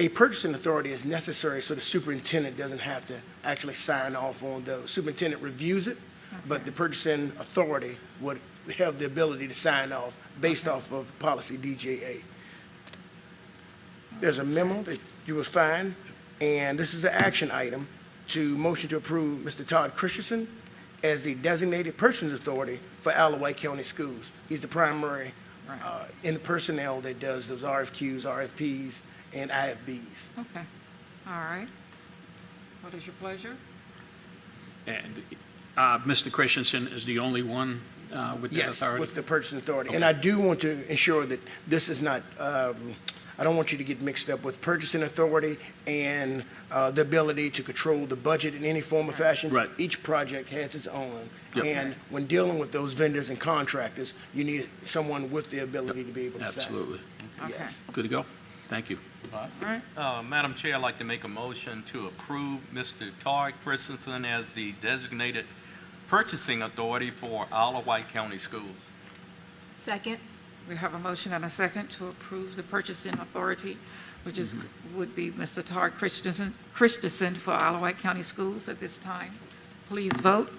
A purchasing authority is necessary so the superintendent doesn't have to actually sign off on those. Superintendent reviews it, but the purchasing authority would have the ability to sign off based off of policy DJA. There's a memo that you will find, and this is an action item to motion to approve Mr. Todd Christensen as the designated purchasing authority for Wight County Schools. He's the primary in the personnel that does those RFQs, RFPs, and IFBs. Okay, all right. What is your pleasure? And Mr. Christensen is the only one with that Yes, authority? with the purchasing authority. Okay. And I do want to ensure that this is not, I don't want you to get mixed up with purchasing authority and the ability to control the budget in any form or fashion. Right. Each project has its own. Yep. And when dealing with those vendors and contractors, you need someone with the ability to be able to sign. Absolutely. Yes. Good to go? Thank you. All right. Madam Chair, I'd like to make a motion to approve Mr. Todd Christensen as the designated purchasing authority for Wight County Schools. Second. We have a motion and a second to approve the purchasing authority, which is, would be Mr. Todd Christensen for Wight County Schools at this time. Please vote.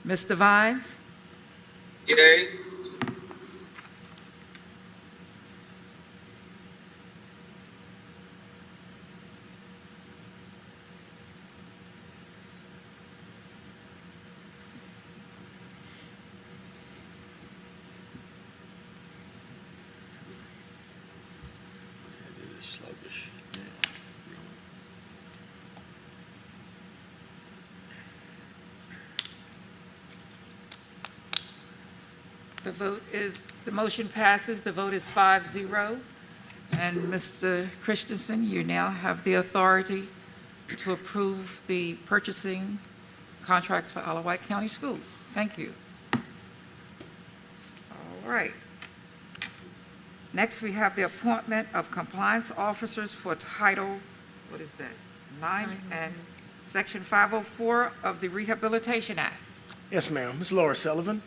Mr. Vines? Yay. It is sluggish. The vote is, the motion passes, the vote is 5-0. And Mr. Christensen, you now have the authority to approve the purchasing contracts for Wight County Schools. Thank you. All right. Next, we have the appointment of compliance officers for Title, what is that, 9 and Section 504 of the Rehabilitation Act. Yes, ma'am. Ms. Laura Sullivan.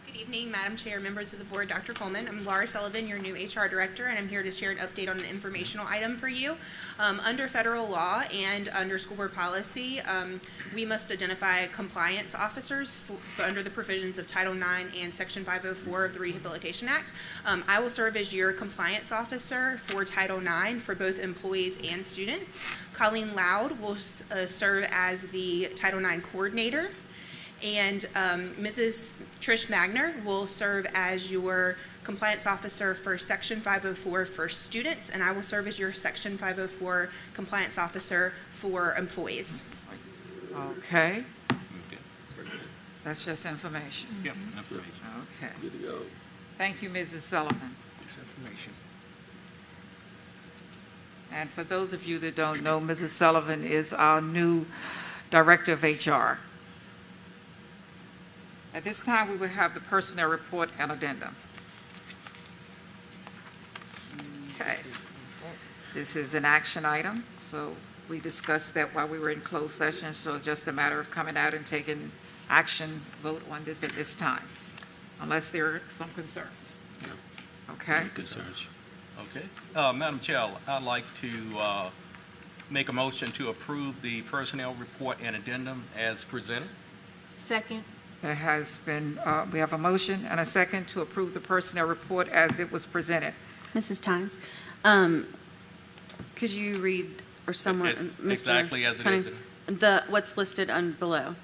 Good evening, Madam Chair, members of the board, Dr. Coleman. I'm Laura Sullivan, your new HR director, and I'm here to share an update on an informational item for you. Under federal law and under school board policy, we must identify compliance officers under the provisions of Title IX and Section 504 of the Rehabilitation Act. I will serve as your compliance officer for Title IX for both employees and students. Colleen Loud will serve as the Title IX coordinator. And Mrs. Trish Magner will serve as your compliance officer for Section 504 for students, and I will serve as your Section 504 compliance officer for employees. Okay. That's just information. Yep, information. Okay. Good to go. Thank you, Mrs. Sullivan. This information. And for those of you that don't know, Mrs. Sullivan is our new Director of HR. At this time, we will have the personnel report and addendum. Okay. This is an action item, so we discussed that while we were in closed session, so it's just a matter of coming out and taking action, vote on this at this time, unless there are some concerns. Okay? Any concerns? Okay. Madam Chair, I'd like to make a motion to approve the personnel report and addendum as presented. Second. There has been, we have a motion and a second to approve the personnel report as it was presented. Mrs. Tynes, could you read, or someone, Mr. Exactly as it Cunningham, is. what's listed on below,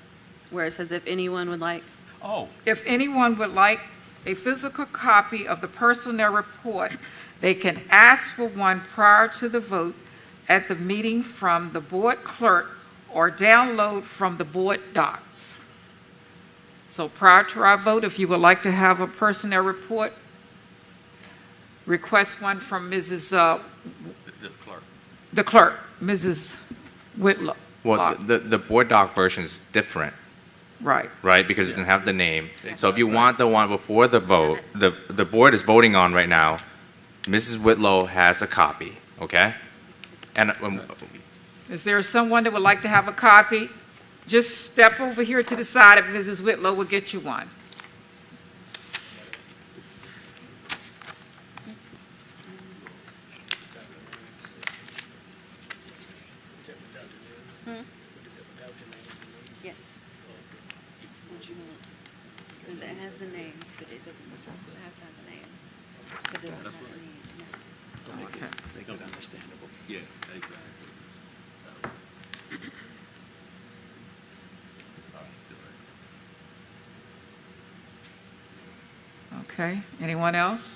where it says if anyone would like? Oh, If anyone would like a physical copy of the personnel report, they can ask for one prior to the vote at the meeting from the board clerk or download from the board docs. So prior to our vote, if you would like to have a personnel report, request one from Mrs. the clerk. The clerk, Mrs. Whitlow. Well, the board doc version is different, Right. right? Because it doesn't have the name. So if you want the one before the vote, the board is voting on right now, Mrs. Whitlow has a copy, okay? And Is there someone that would like to have a copy? Just step over here to the side and Mrs. Whitlow will get you one. It has the names, but it doesn't, this one has not the names. It doesn't have the names. Okay. Make it understandable. Yeah, exactly. Okay, anyone else?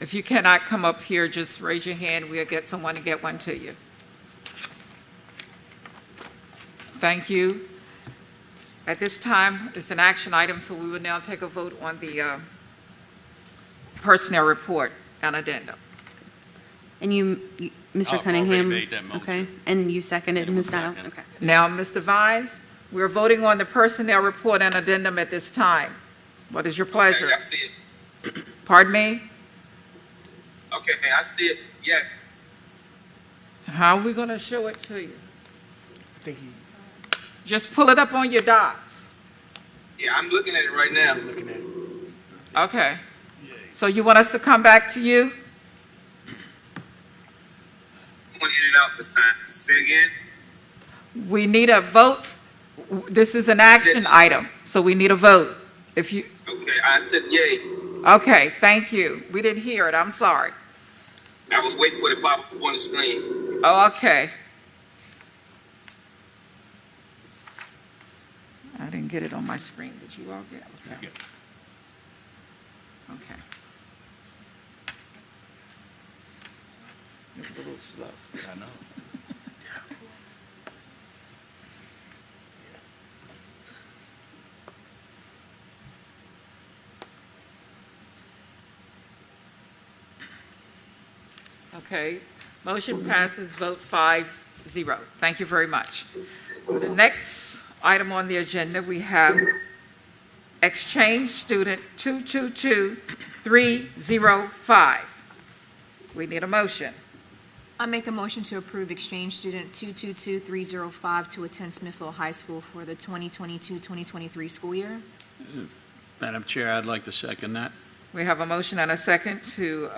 If you cannot come up here, just raise your hand. We'll get someone to get one to you. Thank you. At this time, it's an action item, so we will now take a vote on the personnel report and addendum. And Mr. I've Cunningham? already made that motion. Okay, and you seconded, Ms. Dial? Second. Okay. Now, Mr. Vines, we're voting on the personnel report and addendum at this time. What is your pleasure? Okay, I see it. Pardon me? Okay, I see it. Yeah. How are we going to show it to you? I think he, Just pull it up on your docs. Yeah, I'm looking at it right now. looking at it. Okay. So you want us to come back to you? I'm going to get it out this time. Say again. We need a vote. This is an action item, so we need a vote. If you, Okay, I said yay. okay, thank you. We didn't hear it, I'm sorry. I was waiting for it to pop up on the screen. Oh, okay. I didn't get it on my screen. Did you all get it? Okay. Okay. It's a little slow. I know. Okay, motion passes, vote 5-0. Thank you very much. The next item on the agenda, we have exchange student 222-305. We need a motion. I make a motion to approve exchange student 222-305 to attend Smithville High School for the 2022-2023 school year. Madam Chair, I'd like to second that. We have a motion and a second to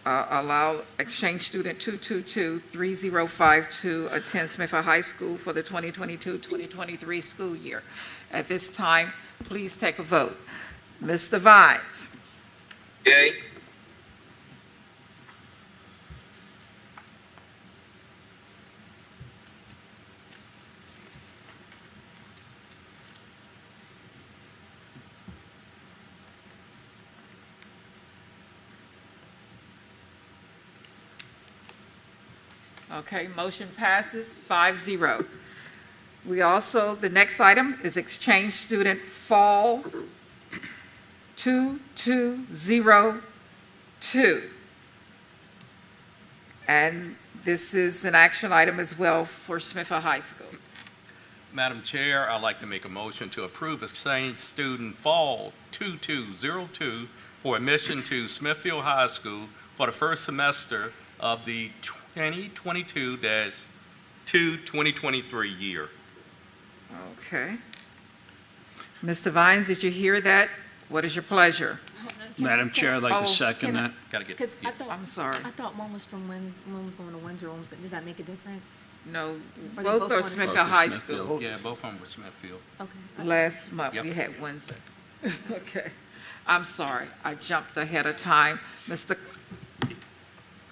allow exchange student 222-305 to attend Smithville High School for the 2022-2023 school year. At this time, please take a vote. Mr. Vines? Yay. Okay, motion passes 5-0. We also, the next item is exchange student fall 2202. And this is an action item as well for Smithville High School. Madam Chair, I'd like to make a motion to approve exchange student fall 2202 for admission to Smithfield High School for the first semester of the 2022-2023 year. Okay. Mr. Vines, did you hear that? What is your pleasure? Madam Chair, I'd like Oh, to second that. Gotta get, Because I thought, I'm sorry. I thought one was from one was going to Windsor, one was, does that make a difference? No, Are they both both are on the Smithfield Both are High Smithfield. School. Yeah, both of them were Smithfield. Okay. Last month, Yep. we had Wednesday. Okay. I'm sorry, I jumped ahead of time. All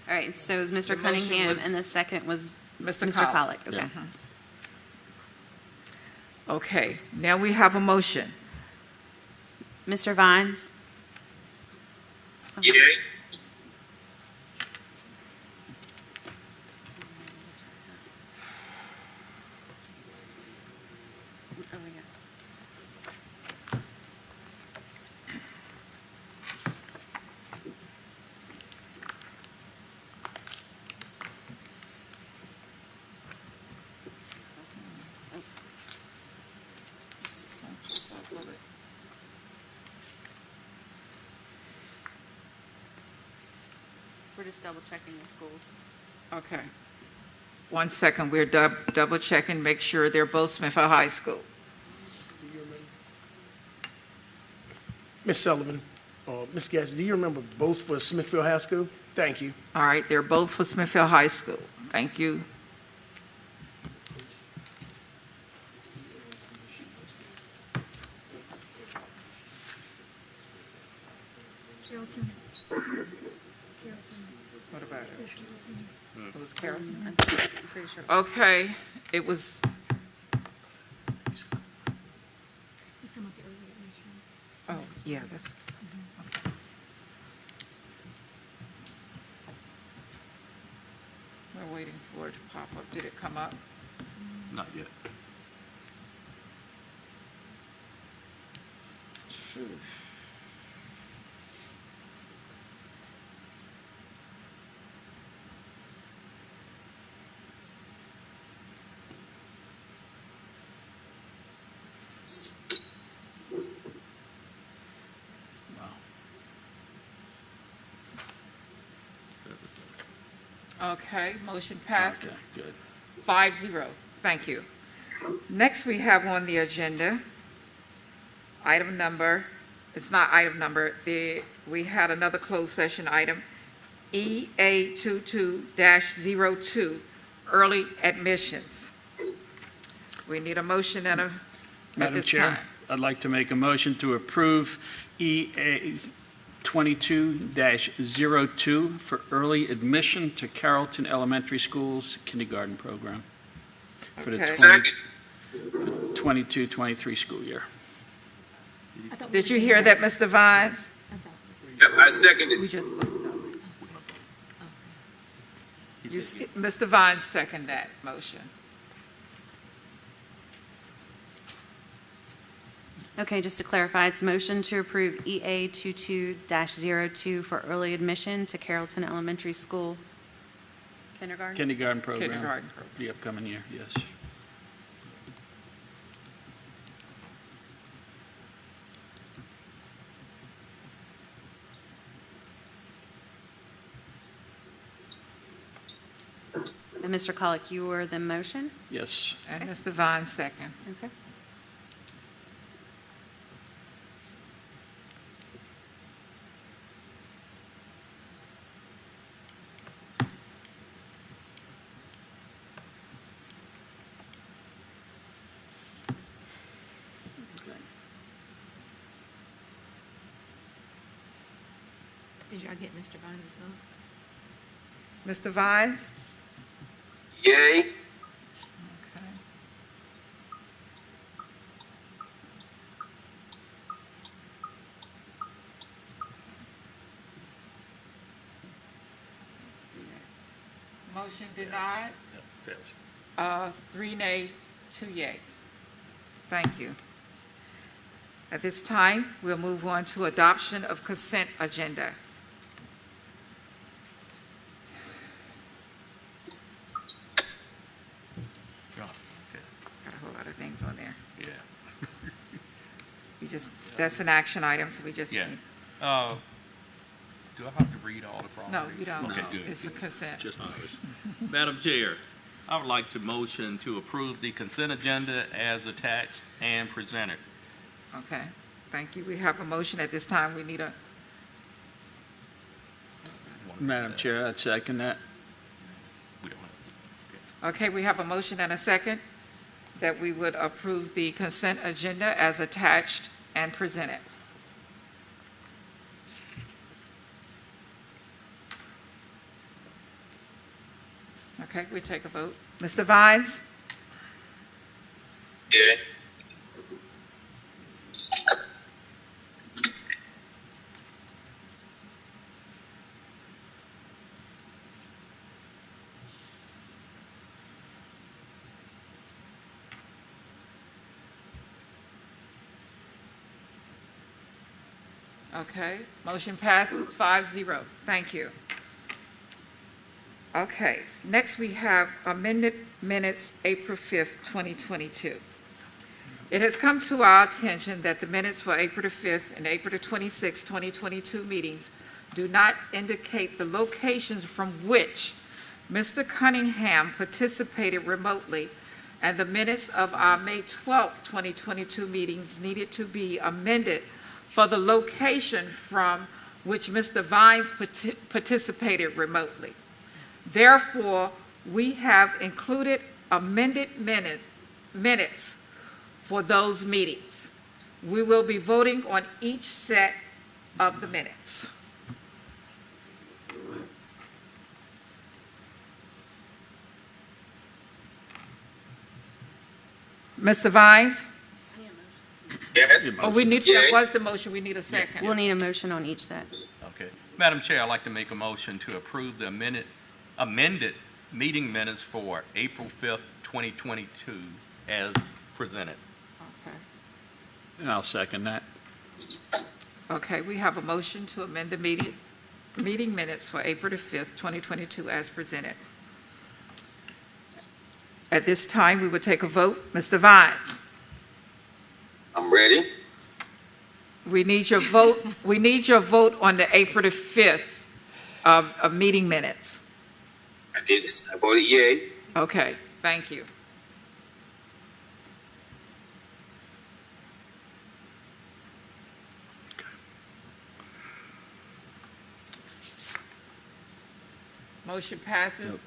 right, so it was Mr. The motion Cunningham, was and the second was Mr. Mr. Collett. Collett. Okay. Yeah. Okay, now we have a motion. Mr. Vines? Yay. We're just double checking the schools. Okay. 1 second, we're double checking, make sure they're both Smithfield High School. Ms. Sullivan, Ms. Gadsden, do you remember both for Smithfield High School? Thank you. All right, they're both for Smithfield High School. Thank you. Carrollton. What about it? It was Carrollton? I'm pretty sure. Okay, it was, He's talking about the early admissions. oh, yeah, that's, okay. We're waiting for it to pop up. Did it come up? Not yet. Phew. Okay, motion passes. Okay, good. 5-0. Thank you. Next, we have on the agenda, item number, it's not item number, we had another closed session item, EA22-02, early admissions. We need a motion and a, at Madam this Chair, time. I'd like to make a motion to approve EA 22-02 for early admission to Carrollton Elementary Schools kindergarten program for the Okay. Second. 22-23 school year. Did you hear that, Mr. Vines? Yep, I seconded. We just voted on it. Mr. Vines seconded that motion. Okay, just to clarify, it's motion to approve EA 22-02 for early admission to Carrollton Elementary School kindergarten? Kindergarten program. Kindergarten program. The upcoming year, yes. And Mr. Colick, you were the motion? Yes. And Mr. Vines second. Okay. Did y'all get Mr. Vines' vote? Mr. Vines? Yay. Okay. Let's see that. Motion denied, Fails. 3 nay, 2 yeas. Thank you. At this time, we'll move on to adoption of consent agenda. Got a whole lot of things on there. Yeah. That's an action item, so we just Yeah. need. Do I have to read all the properties? No, you don't. Okay, good. It's a consent. Just ours. Madam Chair, I would like to motion to approve the consent agenda as attached and presented. Okay, thank you. We have a motion at this time. We need a, Madam Chair, I'd second that. We don't have. okay, we have a motion and a second that we would approve the consent agenda as attached and presented. Okay, we take a vote. Mr. Vines? Yeah. Okay, motion passes 5-0. Thank you. Okay, next we have amended minutes, April 5th, 2022. It has come to our attention that the minutes for April the 5th and April the 26th, 2022 meetings do not indicate the locations from which Mr. Cunningham participated remotely, and the minutes of our May 12th, 2022 meetings needed to be amended for the location from which Mr. Vines participated remotely. Therefore, we have included amended minutes for those meetings. We will be voting on each set of the minutes. Mr. Vines? Yes. Oh, we need, that was the motion, we need a second. We'll need a motion on each set. Okay. Madam Chair, I'd like to make a motion to approve the amended meeting minutes for April 5th, 2022 as presented. Okay. And I'll second that. Okay, we have a motion to amend the meeting minutes for April the 5th, 2022 as presented. At this time, we will take a vote. Mr. Vines? I'm ready. We need your vote. We need your vote on the April the 5th of meeting minutes. I did this. I voted yay. Okay, thank you. Motion passes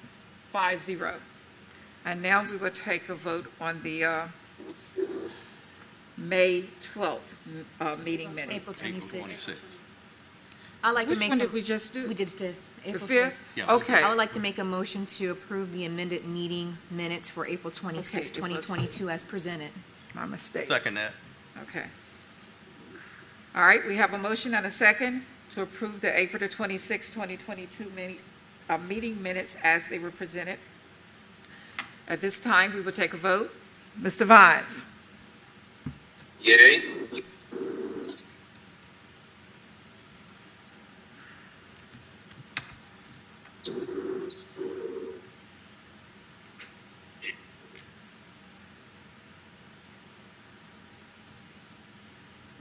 5-0. And now we will take a vote on the May 12th meeting minutes. April 26th. 26th. I'd like to Which make. one did we just do? We did 5th. The April 5th? Yeah. Okay. I would like to make a motion to approve the amended meeting minutes for April 26, Okay, it was- 2022 as presented. My mistake. Second that. Okay. All right, we have a motion and a second to approve the April the 26, 2022 meeting minutes as they were presented. At this time, we will take a vote. Mr. Vines? Yay.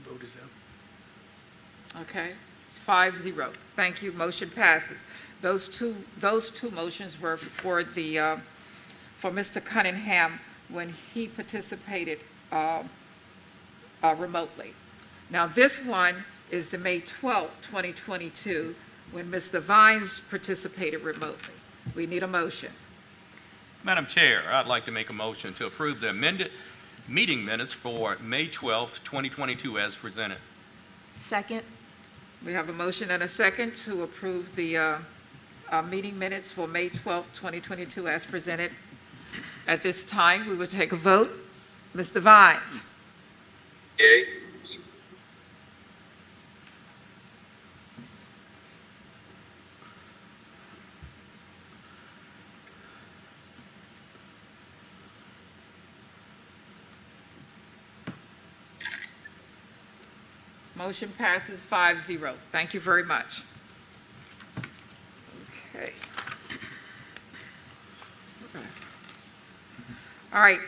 Vote is up. Okay, 5-0. Thank you, motion passes. Those two motions were for the, for Mr. Cunningham when he participated remotely. Now, this one is the May 12th, 2022, when Mr. Vines participated remotely. We need a motion. Madam Chair, I'd like to make a motion to approve the amended meeting minutes for May 12th, 2022 as presented. Second. We have a motion and a second to approve the meeting minutes for May 12th, 2022 as presented. At this time, we will take a vote. Mr. Vines? Yay. Motion passes 5-0. Thank you very much. Okay. All right,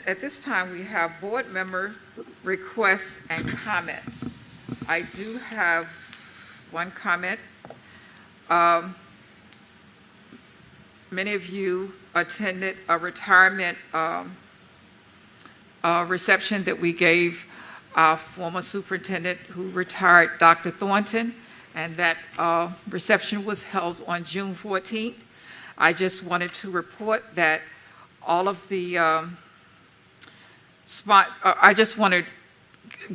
at this time, we have board member requests and comments. I do have one comment. Many of you attended a retirement reception that we gave our former superintendent who retired, Dr. Thornton, and that reception was held on June 14th. I just wanted to report that all of the I just want to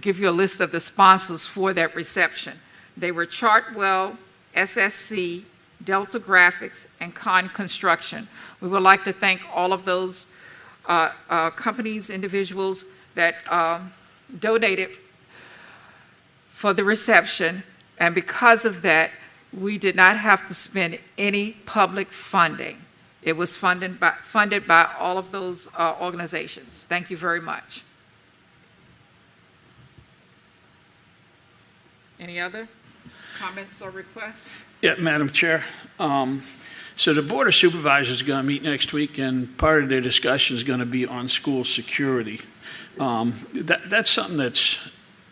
give you a list of the sponsors for that reception. They were Chartwell, SSC, Delta Graphics, and Con Construction. We would like to thank all of those companies, individuals that donated for the reception, and because of that, we did not have to spend any public funding. It was funded by all of those organizations. Thank you very much. Any other comments or requests? Yeah, Madam Chair. So the Board of Supervisors is going to meet next week, and part of their discussion is going to be on school security. That's something that's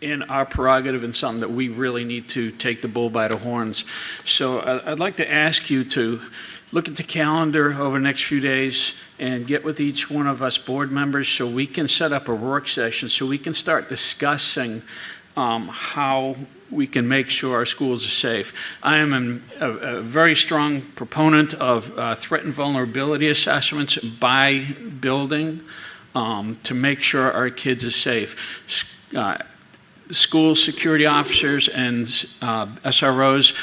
in our prerogative and something that we really need to take the bull by the horns. So I'd like to ask you to look at the calendar over the next few days and get with each one of us board members so we can set up a work session so we can start discussing how we can make sure our schools are safe. I am a very strong proponent of threat and vulnerability assessments by building to make sure our kids are safe. School security officers and SROs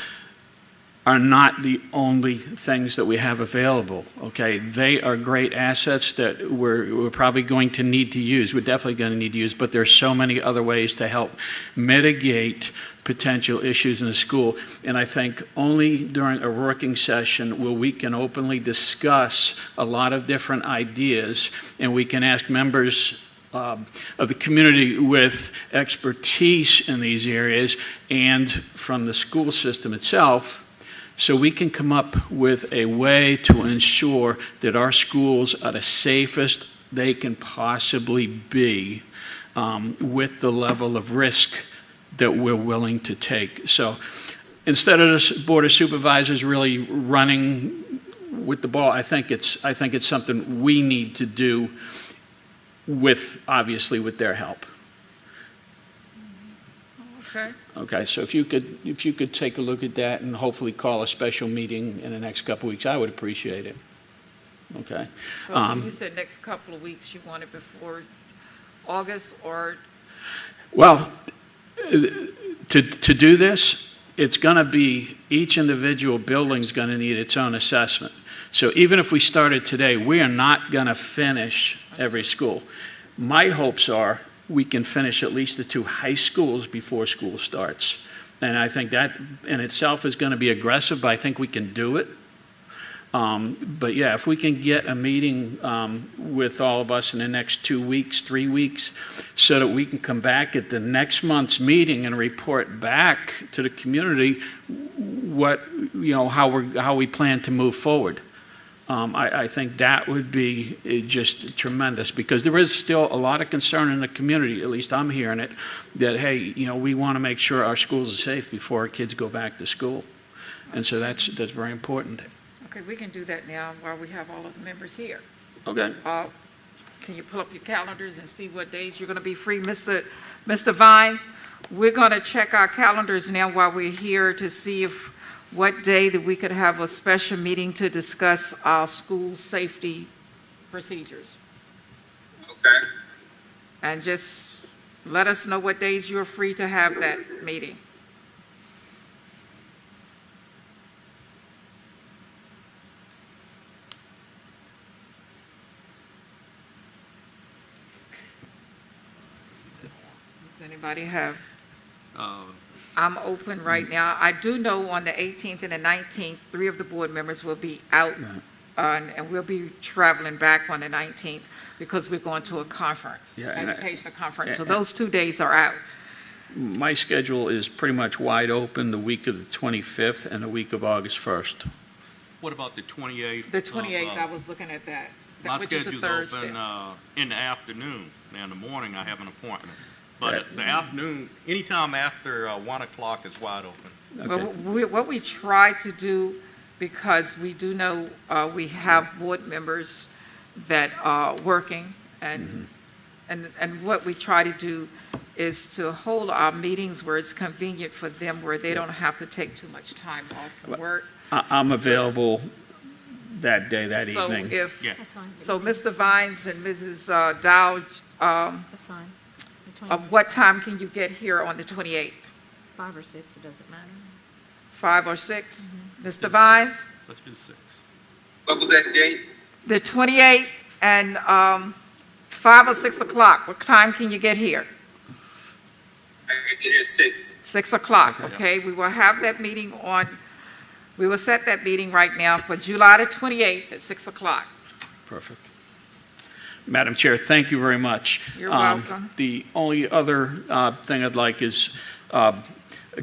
are not the only things that we have available, okay? They are great assets that we're probably going to need to use. We're definitely going to need to use, but there's so many other ways to help mitigate potential issues in the school. And I think only during a working session where we can openly discuss a lot of different ideas, and we can ask members of the community with expertise in these areas and from the school system itself, so we can come up with a way to ensure that our schools are the safest they can possibly be, with the level of risk that we're willing to take. So instead of the Board of Supervisors really running with the ball, I think it's something we need to do obviously with their help. Okay. Okay, so if you could take a look at that and hopefully call a special meeting in the next couple of weeks, I would appreciate it. Okay. So you said next couple of weeks, you want it before August or? Well, to do this, it's going to be, each individual building is going to need its own assessment. So even if we started today, we are not going to finish every school. My hopes are we can finish at least the 2 high schools before school starts. And I think that in itself is going to be aggressive, but I think we can do it. But yeah, if we can get a meeting with all of us in the next 2 weeks, 3 weeks, so that we can come back at the next month's meeting and report back to the community how we plan to move forward. I think that would be just tremendous, because there is still a lot of concern in the community, at least I'm hearing it, that, hey, we want to make sure our schools are safe before our kids go back to school. And so that's very important. Okay, we can do that now while we have all of the members here. Okay. Can you pull up your calendars and see what days you're going to be free? Mr. Vines, we're going to check our calendars now while we're here to see what day that we could have a special meeting to discuss our school safety procedures. Okay. And just let us know what days you're free to have that meeting. Does anybody have? I'm open right now. I do know on the 18th and the 19th, 3 of the board members will be out, and we'll be traveling back on the 19th because we're going to a conference, educational conference. So those 2 days are out. My schedule is pretty much wide open the week of the 25th and the week of August 1st. What about the 28th? The 28th, I was looking at that, My which is a schedule's Thursday. open in the afternoon. Now, in the morning, I have an appointment. But the afternoon, anytime after 1 o'clock is wide open. Okay. Well, what we try to do, because we do know we have board members that are working, and what we try to do is to hold our meetings where it's convenient for them, where they don't have to take too much time off from work. I'm available that day, that evening. That's fine. So Mr. Vines and Mrs. Dow, That's fine. what time can you get here on the 28th? 5 or 6, it doesn't matter. 5 or 6? Mr. Vines? Let's do 6. What was that date? The 28th and 5 or 6 o'clock. What time can you get here? I can get here 6. 6 o'clock, okay? We will have that meeting we will set that meeting right now for July the 28th at 6 o'clock. Perfect. Madam Chair, thank you very much. You're welcome. The only other thing I'd like is a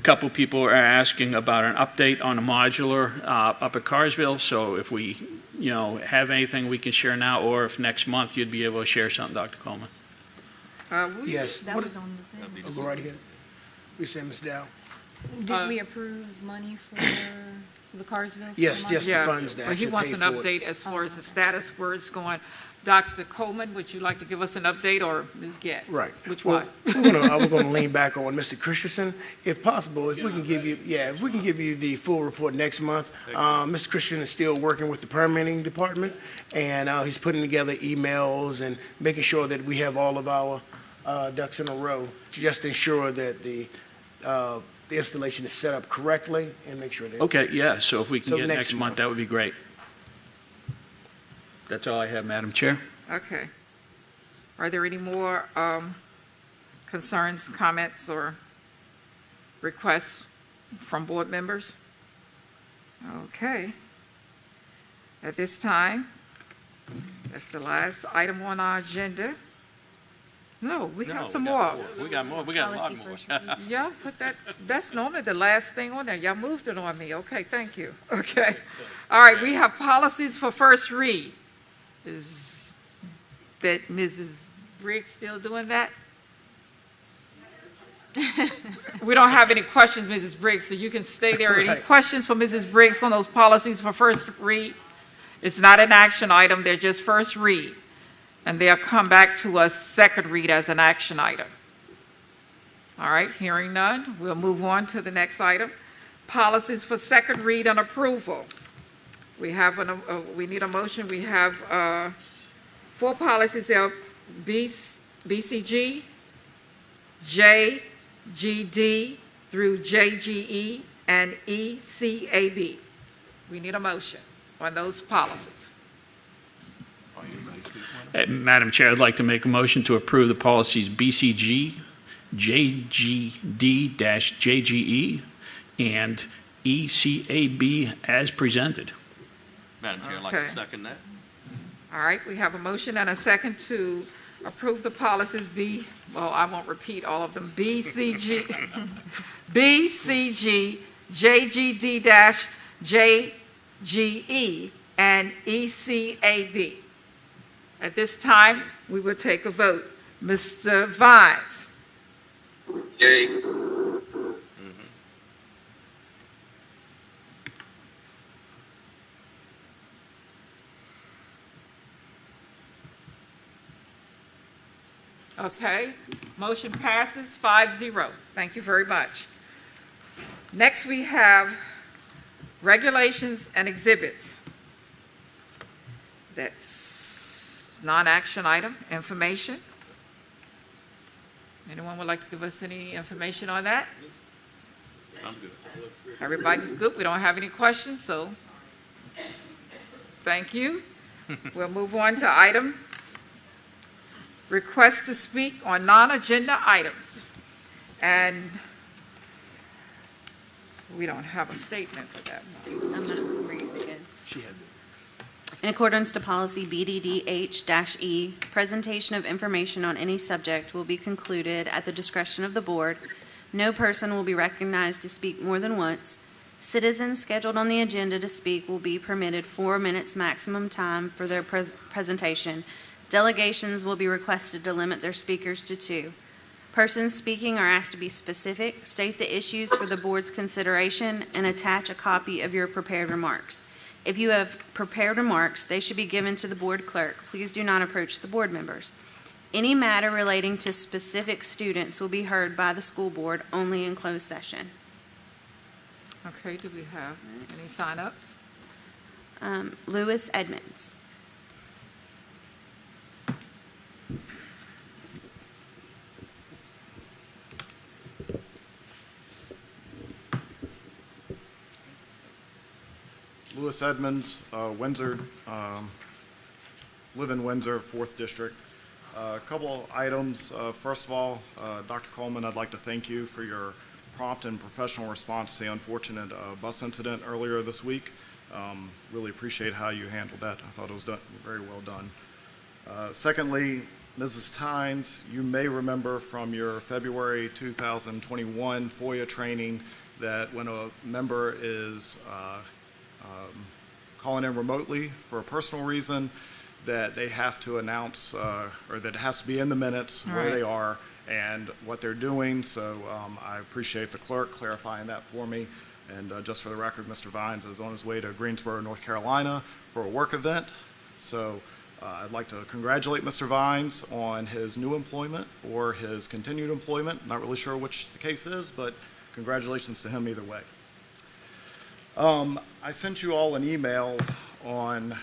couple people are asking about an update on a modular up at Carsville. So if we, have anything we can share now, or if next month you'd be able to share something, Dr. Coleman. Yes. That was on the thing. Go right ahead. We say, Ms. Dow. Did we approve money for the Carsville? Yes, yes, the funds that But he should wants pay an for it. update as far as the status, where it's going. Dr. Coleman, would you like to give us an update, or Ms. Getz? Right. Which Well, one? we're going to lean back on Mr. Christensen, if possible. If we can give you the full report next month. Mr. Christensen is still working with the permitting department, and he's putting together emails and making sure that we have all of our ducks in a row, just to ensure that the the installation is set up correctly and make sure that. Okay, yeah, so if we can So get next next month, month. that would be great. That's all I have, Madam Chair. Okay. Are there any more concerns, comments, or requests from board members? Okay. At this time, that's the last item on our agenda. No, we have some more. We got more. We got a lot more. Y'all put that, that's normally the last thing on there. Y'all moved it on me. Okay, thank you. Okay. All right, we have policies for first read. Is that Mrs. Briggs still doing that? We don't have any questions, Mrs. Briggs, so you can stay there. Any Right. questions for Mrs. Briggs on those policies for first read? It's not an action item, they're just first read. And they'll come back to us second read as an action item. All right, hearing none, we'll move on to the next item. Policies for second read and approval. We have, we need a motion. We have 4 policies there, BCG, JGD through JGE, and ECAB. We need a motion on those policies. Madam Chair, I'd like to make a motion to approve the policies BCG, JGD-JGE, and ECAB as presented. Madam Chair, I'd like Okay. to second that. All right, we have a motion and a second to approve the policies I won't repeat all of them, BCG, JGD-JGE, and ECAB. At this time, we will take a vote. Mr. Vines? Yay. Okay, motion passes 5-0. Thank you very much. Next, we have regulations and exhibits. That's non-action item, information. Anyone would like to give us any information on that? I'm good. Everybody's good, we don't have any questions, so thank you. We'll move on to item request to speak on non-agenda items. And we don't have a statement for that one. I'm going to read it again. She has it. In accordance to policy BDDH-E, presentation of information on any subject will be concluded at the discretion of the board. No person will be recognized to speak more than once. Citizens scheduled on the agenda to speak will be permitted 4 minutes maximum time for their presentation. Delegations will be requested to limit their speakers to 2. Persons speaking are asked to be specific, state the issues for the board's consideration, and attach a copy of your prepared remarks. If you have prepared remarks, they should be given to the board clerk. Please do not approach the board members. Any matter relating to specific students will be heard by the school board only in closed session. Okay, do we have any sign-ups? Lewis Edmonds. Lewis Edmonds, Windsor, live in Windsor, 4th District. A couple items. First of all, Dr. Coleman, I'd like to thank you for your prompt and professional response to the unfortunate bus incident earlier this week. Really appreciate how you handled that. I thought it was very well done. Secondly, Mrs. Tynes, you may remember from your February 2021 FOIA training that when a member is calling in remotely for a personal reason, that they have to announce, or that it has to be in the minutes where they are and what they're doing. So I appreciate the clerk clarifying that for me. And just for the record, Mr. Vines is on his way to Greensboro, North Carolina for a work event. So I'd like to congratulate Mr. Vines on his new employment or his continued employment. Not really sure which the case is, but congratulations to him either way. I sent you all an email on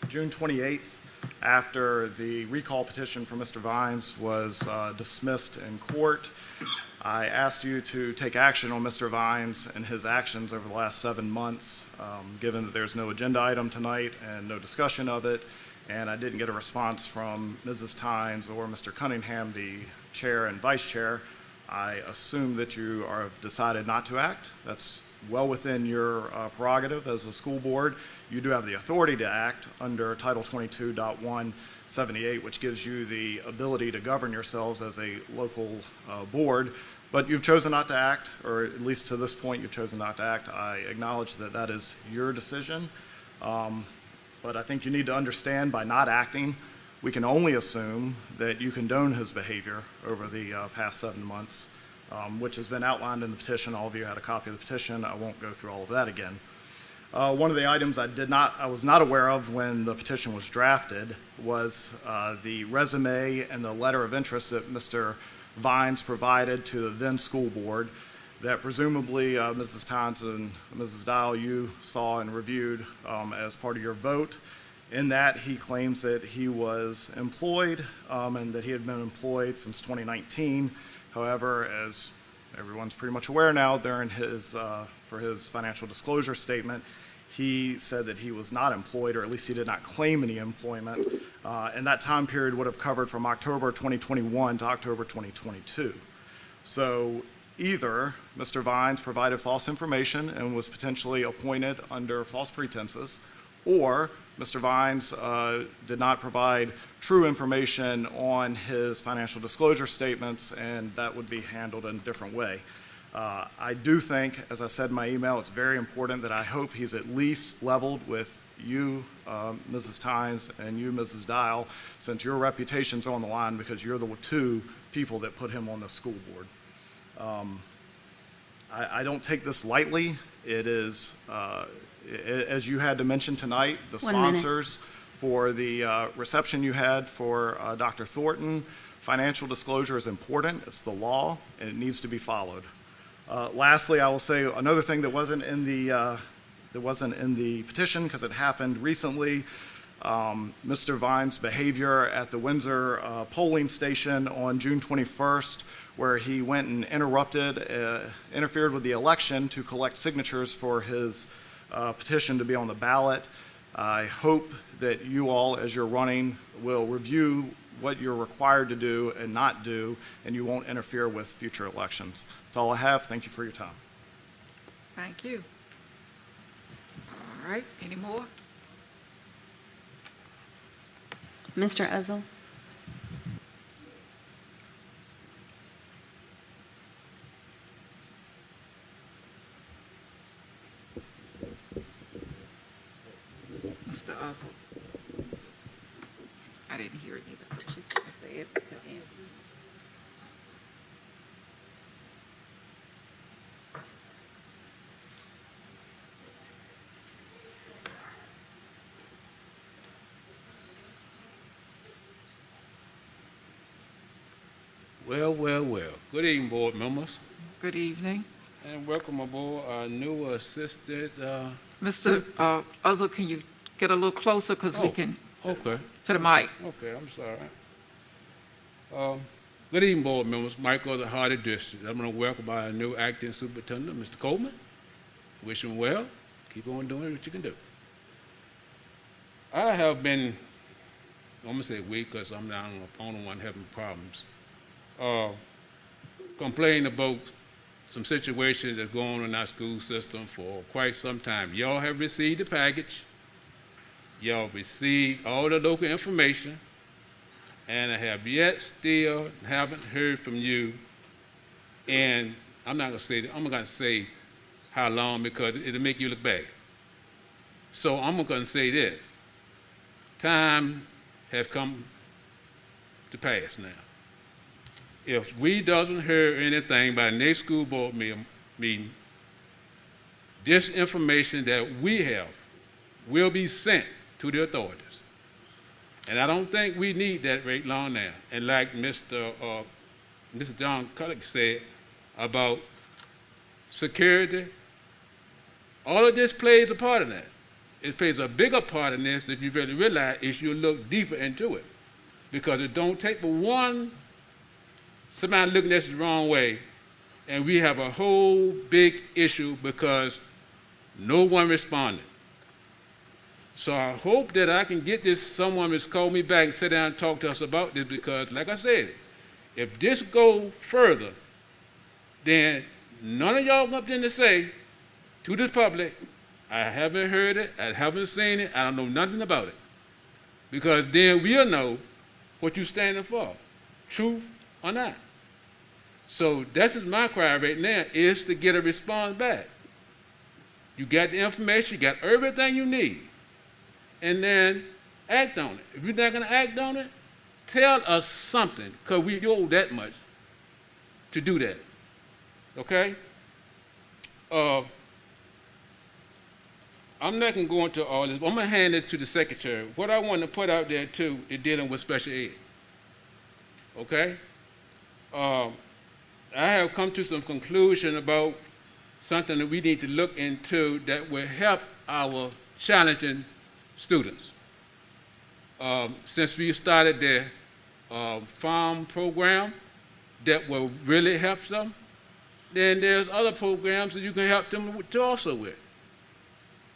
June 28th after the recall petition for Mr. Vines was dismissed in court. I asked you to take action on Mr. Vines and his actions over the last 7 months, given that there's no agenda item tonight and no discussion of it, and I didn't get a response from Mrs. Tynes or Mr. Cunningham, the chair and vice chair. I assume that you have decided not to act. That's well within your prerogative as a school board. You do have the authority to act under Title 22.178, which gives you the ability to govern yourselves as a local board, but you've chosen not to act, or at least to this point you've chosen not to act. I acknowledge that that is your decision, but I think you need to understand by not acting, we can only assume that you condone his behavior over the past 7 months, which has been outlined in the petition. All of you had a copy of the petition. I won't go through all of that again. One of the items I was not aware of when the petition was drafted was the resume and the letter of interest that Mr. Vines provided to the then school board that presumably Mrs. Tynes and Mrs. Dial, you saw and reviewed as part of your vote. In that, he claims that he was employed and that he had been employed since 2019. However, as everyone's pretty much aware now, during his, for his financial disclosure statement, he said that he was not employed, or at least he did not claim any employment. And that time period would have covered from October 2021 to October 2022. So either Mr. Vines provided false information and was potentially appointed under false pretenses, or Mr. Vines did not provide true information on his financial disclosure statements, and that would be handled in a different way. I do think, as I said in my email, it's very important that I hope he's at least leveled with you, Mrs. Tynes, and you, Mrs. Dial, since your reputation's on the line because you're the two people that put him on the school board. I don't take this lightly. It is, as you had to mention tonight, the sponsors for the reception you had for Dr. Thornton, financial disclosure is important. It's the law, and it needs to be followed. Lastly, I will say another thing that wasn't in the petition because it happened recently. Mr. Vines' behavior at the Windsor polling station on June 21st, where he went and interfered with the election to collect signatures for his petition to be on the ballot. I hope that you all, as you're running, will review what you're required to do and not do, and you won't interfere with future elections. That's all I have. Thank you for your time. Thank you. All right, any more? Mr. Ezel. Mr. Ezel. I didn't hear it either. Mr. Edwards again. Well, well, well. Good evening, board members. Good evening. And welcome aboard our new assistant. Mr. Ezel, can you get a little closer because we can, okay. To the mic. Okay, I'm sorry. Good evening, board members. Michael of the Hardy District. I'm going to welcome our new acting superintendent, Mr. Coleman. Wish him well. Keep on doing what you can do. I have been, I'm going to say we because I'm not the only one having problems, complaining about some situations that's going on in our school system for quite some time. Y'all have received the package. Y'all received all the local information, and I have yet still haven't heard from you. And I'm not going to say that, I'm not going to say how long because it'll make you look bad. So I'm going to say this. Time has come to pass now. If we doesn't hear anything by the next school board meeting, this information that we have will be sent to the authorities. And I don't think we need that right long now. And like Mr. John Cullick said about security, all of this plays a part in that. It plays a bigger part in this that you really realize is you look deeper into it. Because it don't take but somebody looking at it the wrong way and we have a whole big issue because no one responded. So I hope that I can get this, someone has called me back and sit down and talk to us about this, because like I said, if this go further, then none of y'all come up there to say to the public, I haven't heard it, I haven't seen it, I don't know nothing about it. Because then we'll know what you're standing for, truth or not. So that's just my cry right now, is to get a response back. You got the information, you got everything you need, and then act on it. If you're not gonna act on it, tell us something, because we owe that much to do that, okay? I'm not going to go into all this. I'm going to hand this to the secretary. What I want to put out there, too, is dealing with special ed. Okay? I have come to some conclusion about something that we need to look into that will help our challenging students. Since we started the farm program that will really help them, then there's other programs that you can help them to also with.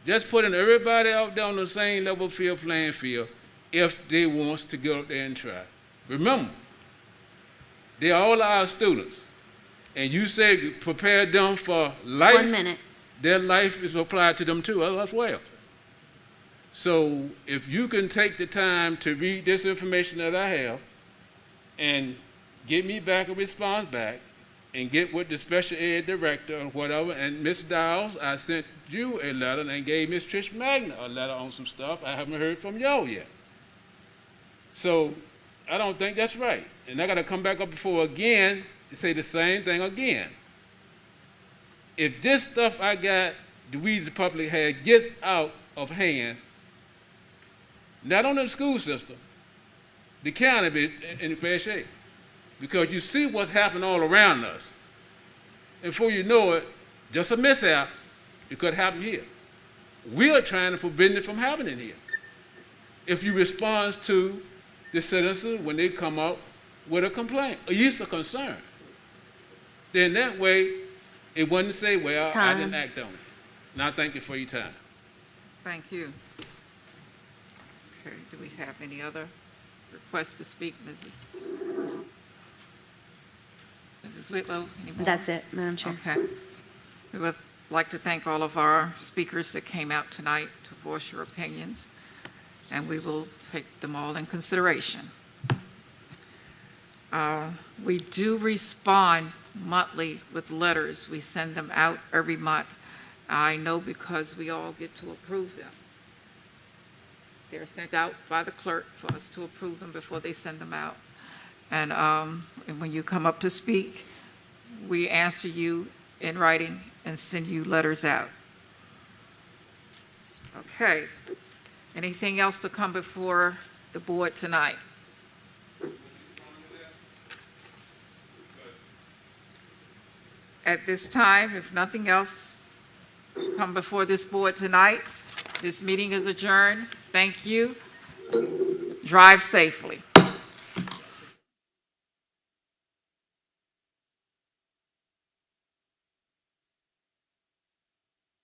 Just putting everybody out there on the same level field, playing field, if they want to go out there and try. Remember, they are all our students. And you say prepare them for life. 1 minute. Their life is applied to them too as well. So if you can take the time to read this information that I have and get me back a response back, and get with the special ed director or whatever, and Ms. Dowles, I sent you a letter and gave Ms. Trish Magna a letter on some stuff. I haven't heard from y'all yet. So I don't think that's right. And I got to come back up before again and say the same thing again. If this stuff I got, we the public had, gets out of hand, not only the school system, the county be in bad shape. Because you see what's happening all around us. And before you know it, just a mishap, it could happen here. We are trying to prevent it from happening here. If you respond to the citizens when they come out with a complaint, or at least a concern, then that way it wouldn't say, well, I didn't act on it. And I thank you for your time. Thank you. Okay, do we have any other requests to speak, Mrs. Whitlow? Any more? That's it, Madam Chair. Okay. We would like to thank all of our speakers that came out tonight to voice your opinions, and we will take them all in consideration. We do respond monthly with letters. We send them out every month. I know because we all get to approve them. They're sent out by the clerk for us to approve them before they send them out. And when you come up to speak, we answer you in writing and send you letters out. Okay. Anything else to come before the board tonight? At this time, if nothing else come before this board tonight, this meeting is adjourned. Thank you. Drive safely.